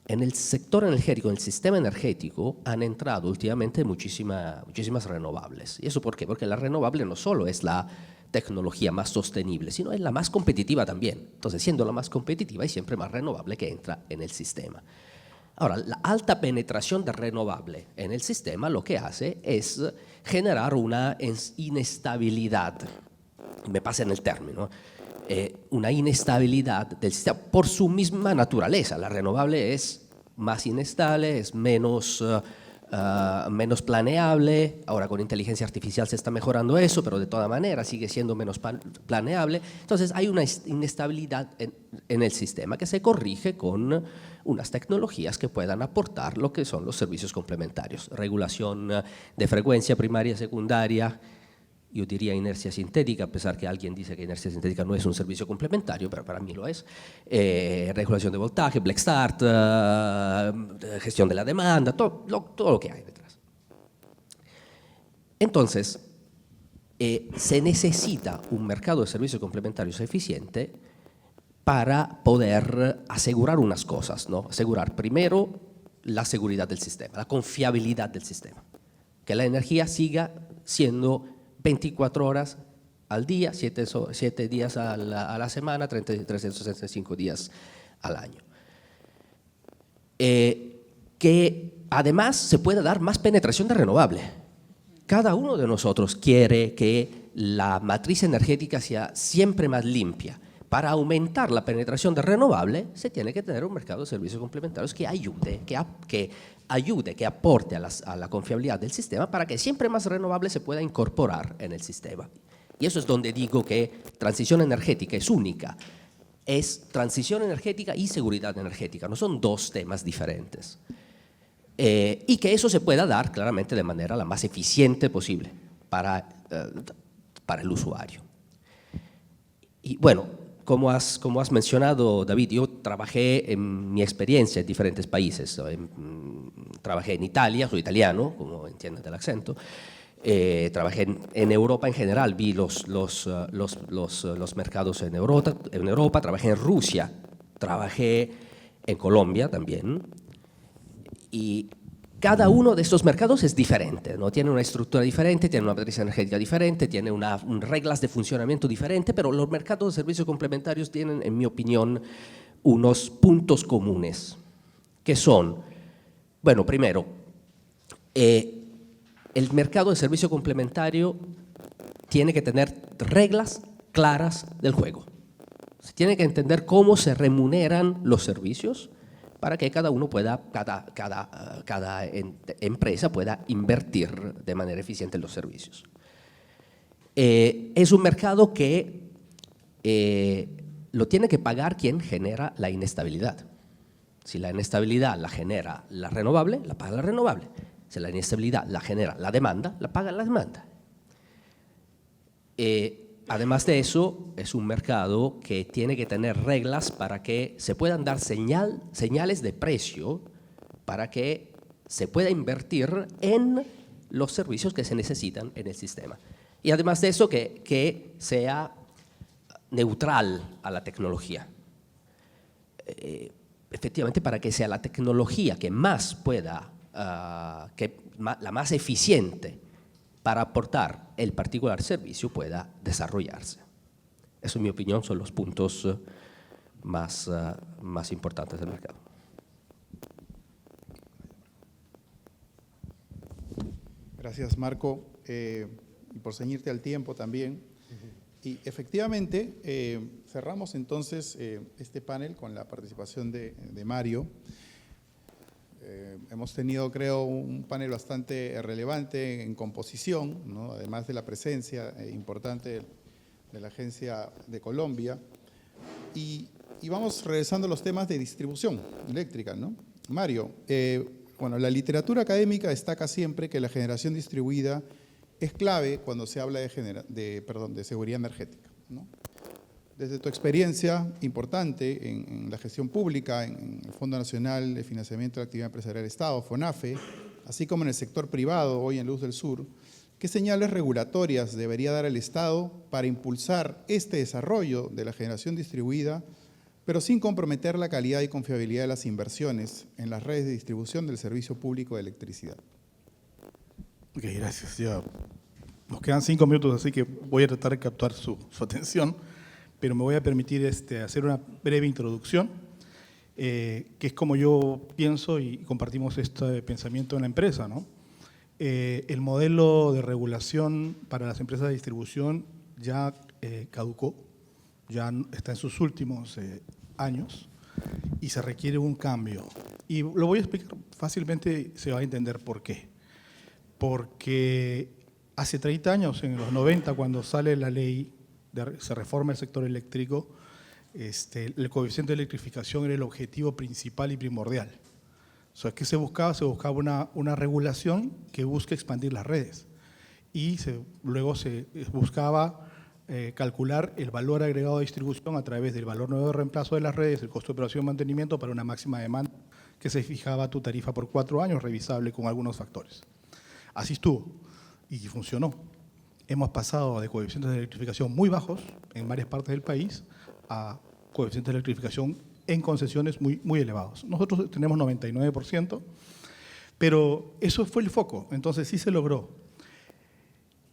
en el sector energético, en el sistema energético, han entrado últimamente muchísimas renovables. ¿Y eso por qué? Porque la renovable no solo es la tecnología más sostenible, sino es la más competitiva también. Entonces, siendo la más competitiva, hay siempre más renovable que entra en el sistema. Ahora, la alta penetración de renovable en el sistema lo que hace es generar una inestabilidad, me pasen el término, una inestabilidad del sistema por su misma naturaleza. La renovable es más inestable, es menos planeable. Ahora con inteligencia artificial se está mejorando eso, pero de todas maneras sigue siendo menos planeable. Entonces hay una inestabilidad en el sistema que se corrige con unas tecnologías que puedan aportar lo que son los servicios complementarios. Regulación de frecuencia primaria y secundaria, yo diría inercia sintética, a pesar que alguien dice que inercia sintética no es un servicio complementario, pero para mí lo es. Regulación de voltaje, Black Start, gestión de la demanda, todo lo que hay detrás. Entonces, se necesita un mercado de servicios complementarios eficiente para poder asegurar unas cosas, ¿no? Asegurar primero la seguridad del sistema, la confiabilidad del sistema, que la energía siga siendo 24 horas al día, 7 días a la semana, 365 días al año. Que además se pueda dar más penetración de renovable. Cada uno de nosotros quiere que la matriz energética sea siempre más limpia. Para aumentar la penetración de renovable, se tiene que tener un mercado de servicios complementarios que ayude, que aporte a la confiabilidad del sistema para que siempre más renovable se pueda incorporar en el sistema. Y eso es donde digo que transición energética es única. Es transición energética y seguridad energética, no son 2 temas diferentes. Y que eso se pueda dar claramente de manera la más eficiente posible para el usuario. Y bueno, como has mencionado, David, yo trabajé en mi experiencia en diferentes países. Trabajé en Italia, soy italiano, como entiendes del acento. Trabajé en Europa en general, vi los mercados en Europa, trabajé en Rusia, trabajé en Colombia también. Y cada uno de estos mercados es diferente, ¿no? Tiene una estructura diferente, tiene una matriz energética diferente, tiene reglas de funcionamiento diferentes, pero los mercados de servicios complementarios tienen, en mi opinión, unos puntos comunes, que son, bueno, primero, el mercado de servicio complementario tiene que tener reglas claras del juego. Se tiene que entender cómo se remuneran los servicios, para que cada uno pueda, cada empresa pueda invertir de manera eficiente en los servicios. Es un mercado que lo tiene que pagar quien genera la inestabilidad. Si la inestabilidad la genera la renovable, la paga la renovable. Si la inestabilidad la genera la demanda, la paga la demanda. Además de eso, es un mercado que tiene que tener reglas para que se puedan dar señales de precio para que se pueda invertir en los servicios que se necesitan en el sistema. Y además de eso, que sea neutral a la tecnología. Efectivamente, para que sea la tecnología que más pueda, la más eficiente para aportar el particular servicio pueda desarrollarse. Eso, en mi opinión, son los puntos más importantes del mercado. Gracias, Marco, y por ceñirte al tiempo también. Y efectivamente, cerramos entonces este panel con la participación de Mario. Hemos tenido, creo, un panel bastante relevante en composición, ¿no? Además de la presencia importante de la Agencia de Colombia. Y vamos regresando a los temas de distribución eléctrica, ¿no? Mario, bueno, la literatura académica destaca siempre que la generación distribuida es clave cuando se habla de seguridad energética, ¿no? Desde tu experiencia importante en la gestión pública, en el Fondo Nacional de Financiamiento de la Actividad Empresarial del Estado, FONAFE, así como en el sector privado, hoy en Luz del Sur, ¿qué señales regulatorias debería dar el Estado para impulsar este desarrollo de la generación distribuida, pero sin comprometer la calidad y confiabilidad de las inversiones en las redes de distribución del servicio público de electricidad? Ok, gracias. Ya nos quedan 5 minutos, así que voy a tratar de captar su atención, pero me voy a permitir hacer una breve introducción, que es como yo pienso y compartimos este pensamiento en la empresa, ¿no? El modelo de regulación para las empresas de distribución ya caducó, ya está en sus últimos años y se requiere un cambio. Y lo voy a explicar fácilmente, se va a entender por qué. Porque hace 30 años, en los 90, cuando sale la ley, se reforma el sector eléctrico, el coeficiente de electrificación era el objetivo principal y primordial. O sea, ¿qué se buscaba? Se buscaba una regulación que busque expandir las redes. Y luego se buscaba calcular el valor agregado de distribución a través del valor nuevo de reemplazo de las redes, el costo de operación y mantenimiento para una máxima demanda que se fijaba tu tarifa por 4 años, revisable con algunos factores. Así estuvo y funcionó. Hemos pasado de coeficientes de electrificación muy bajos en varias partes del país a coeficientes de electrificación en concesiones muy, muy elevados. Nosotros tenemos 99%, pero eso fue el foco, entonces sí se logró.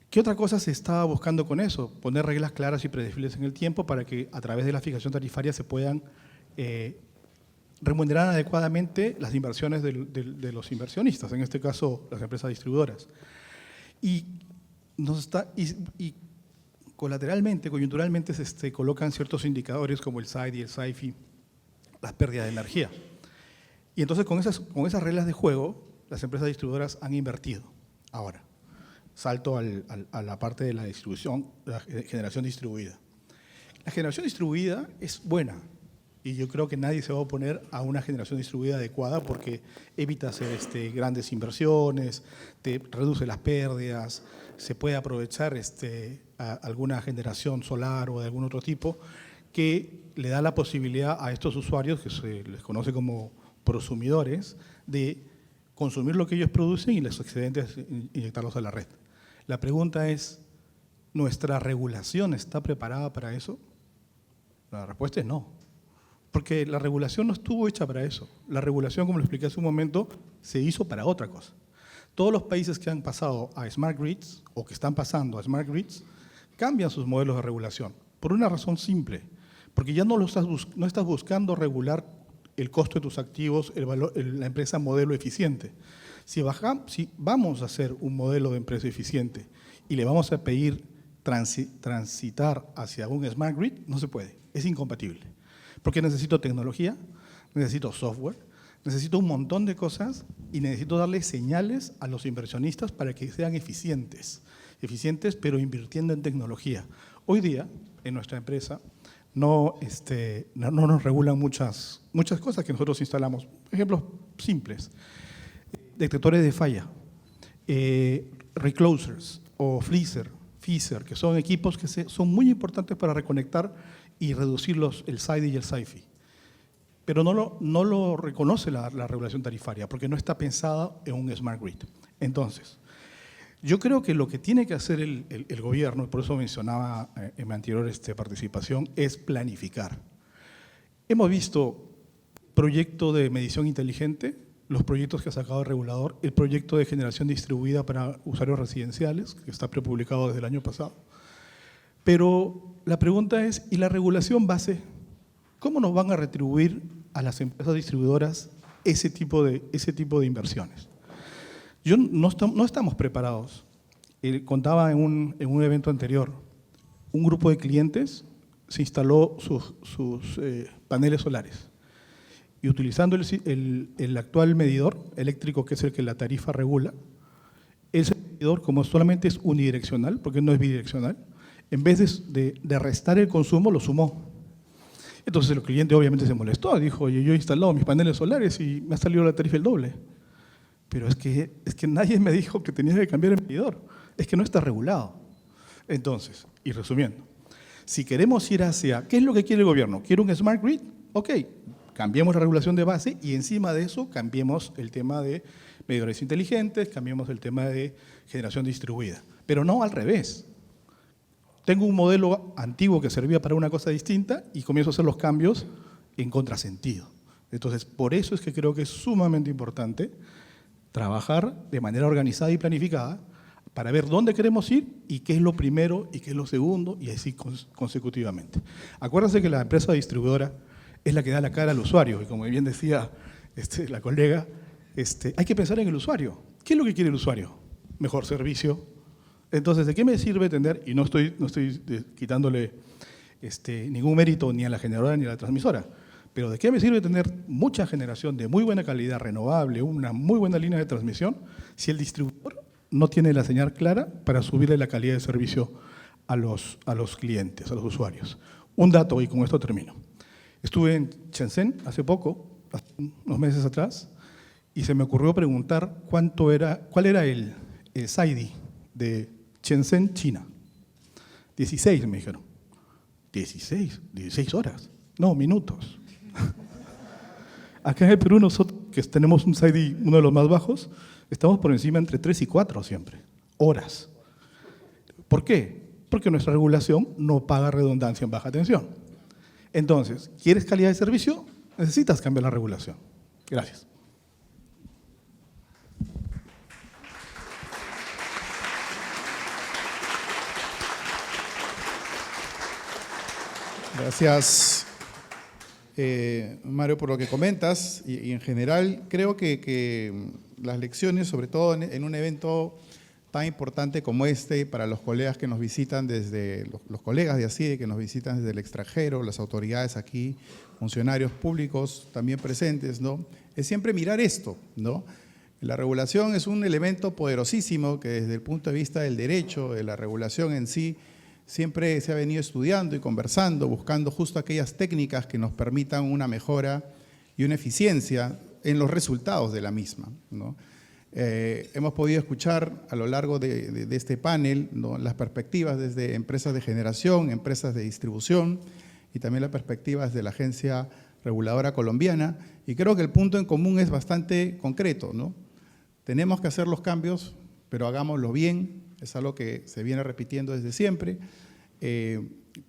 ¿Qué otra cosa se estaba buscando con eso? Poner reglas claras y predecibles en el tiempo para que a través de la fijación tarifaria se puedan remunerar adecuadamente las inversiones de los inversionistas, en este caso las empresas distribuidoras. Y colateralmente, coyunturalmente, se colocan ciertos indicadores como el SAIDI y el SAIFI, las pérdidas de energía. Y entonces con esas reglas de juego, las empresas distribuidoras han invertido. Ahora, salto a la parte de la distribución, la generación distribuida. La generación distribuida es buena y yo creo que nadie se va a oponer a una generación distribuida adecuada porque evita hacer grandes inversiones, te reduce las pérdidas, se puede aprovechar alguna generación solar o de algún otro tipo que le da la posibilidad a estos usuarios, que se les conoce como prosumidores, de consumir lo que ellos producen y los excedentes inyectarlos a la red. La pregunta es, ¿nuestra regulación está preparada para eso? La respuesta es no, porque la regulación no estuvo hecha para eso. La regulación, como lo expliqué hace un momento, se hizo para otra cosa. Todos los países que han pasado a Smart Grids o que están pasando a Smart Grids cambian sus modelos de regulación por una razón simple, porque ya no estás buscando regular el costo de tus activos, la empresa modelo eficiente. Si vamos a hacer un modelo de empresa eficiente y le vamos a pedir transitar hacia un Smart Grid, no se puede, es incompatible. Porque necesito tecnología, necesito software, necesito un montón de cosas y necesito darle señales a los inversionistas para que sean eficientes pero invirtiendo en tecnología. Hoy día, en nuestra empresa, no nos regulan muchas cosas que nosotros instalamos. Ejemplos simples: detectores de falla, reclosers o freezer, que son equipos que son muy importantes para reconectar y reducir el SAIDI y el SAIFI. Pero no lo reconoce la regulación tarifaria porque no está pensada en un Smart Grid. Entonces, yo creo que lo que tiene que hacer el gobierno, y por eso mencionaba en mi anterior participación, es planificar. Hemos visto proyecto de medición inteligente, los proyectos que ha sacado el regulador, el proyecto de generación distribuida para usuarios residenciales, que está prepublicado desde el año pasado. Pero la pregunta es, ¿y la regulación base? ¿Cómo nos van a retribuir a las empresas distribuidoras ese tipo de inversiones? No estamos preparados. Contaba en un evento anterior, un grupo de clientes se instaló sus paneles solares y utilizando el actual medidor eléctrico, que es el que la tarifa regula, ese medidor, como solamente es unidireccional, porque no es bidireccional, en vez de restar el consumo, lo sumó. Entonces el cliente obviamente se molestó, dijo, oye, yo he instalado mis paneles solares y me ha salido la tarifa el doble. Pero es que nadie me dijo que tenía que cambiar el medidor, es que no está regulado. Entonces, y resumiendo, si queremos ir hacia, ¿qué es lo que quiere el gobierno? ¿Quiere un smart grid? Ok, cambiemos la regulación de base y encima de eso cambiemos el tema de medidores inteligentes, cambiemos el tema de generación distribuida, pero no al revés. Tengo un modelo antiguo que servía para una cosa distinta y comienzo a hacer los cambios en contrasentido. Entonces, por eso es que creo que es sumamente importante trabajar de manera organizada y planificada para ver dónde queremos ir y qué es lo primero y qué es lo segundo y así consecutivamente. Acuérdense que la empresa distribuidora es la que da la cara al usuario y como bien decía la colega, hay que pensar en el usuario. ¿Qué es lo que quiere el usuario? Mejor servicio. Entonces, ¿de qué me sirve tener? Y no estoy quitándole ningún mérito ni a la generadora ni a la transmisora, pero ¿de qué me sirve tener mucha generación de muy buena calidad, renovable, una muy buena línea de transmisión, si el distribuidor no tiene la señal clara para subirle la calidad de servicio a los clientes, a los usuarios? Un dato, y con esto termino. Estuve en Shenzhen hace poco, hace unos meses atrás, y se me ocurrió preguntar cuál era el SAIDI de Shenzhen, China. 16 me dijeron. 16 horas, no, minutos. Acá en el Perú nosotros, que tenemos un SAIDI, uno de los más bajos, estamos por encima entre 3 y 4 siempre, horas. ¿Por qué? Porque nuestra regulación no paga redundancia en baja tensión. Entonces, ¿quieres calidad de servicio? Necesitas cambiar la regulación. Gracias. Gracias, Mario, por lo que comentas y en general creo que las lecciones, sobre todo en un evento tan importante como este, para los colegas que nos visitan desde, los colegas de ACIDE que nos visitan desde el extranjero, las autoridades aquí, funcionarios públicos también presentes, ¿no? Es siempre mirar esto, ¿no? La regulación es un elemento poderosísimo que desde el punto de vista del derecho, de la regulación en sí, siempre se ha venido estudiando y conversando, buscando justo aquellas técnicas que nos permitan una mejora y una eficiencia en los resultados de la misma, ¿no? Hemos podido escuchar a lo largo de este panel, ¿no?, las perspectivas desde empresas de generación, empresas de distribución y también las perspectivas de la Agencia Reguladora Colombiana, y creo que el punto en común es bastante concreto, ¿no? Tenemos que hacer los cambios, pero hagámoslo bien, es algo que se viene repitiendo desde siempre,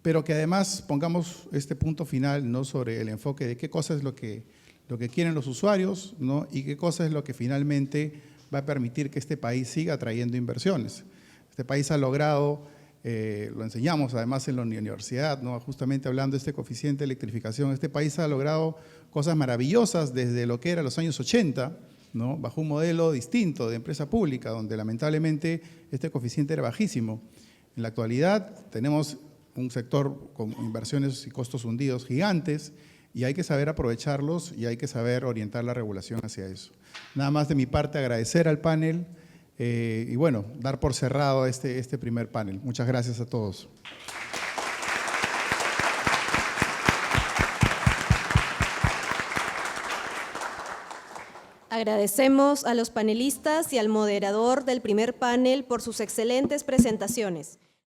pero que además pongamos este punto final, ¿no?, sobre el enfoque de qué cosa es lo que quieren los usuarios, ¿no?, y qué cosa es lo que finalmente va a permitir que este país siga atrayendo inversiones. Este país ha logrado, lo enseñamos además en la universidad, ¿no?, justamente hablando de este coeficiente de electrificación, este país ha logrado cosas maravillosas desde lo que era los años 80, ¿no?, bajo un modelo distinto de empresa pública, donde lamentablemente este coeficiente era bajísimo. En la actualidad tenemos un sector con inversiones y costos hundidos gigantes, y hay que saber aprovecharlos y hay que saber orientar la regulación hacia eso. Nada más de mi parte, agradecer al panel y bueno, dar por cerrado este primer panel. Muchas gracias a todos. Agradecemos a los panelistas y al moderador del primer panel por sus excelentes presentaciones.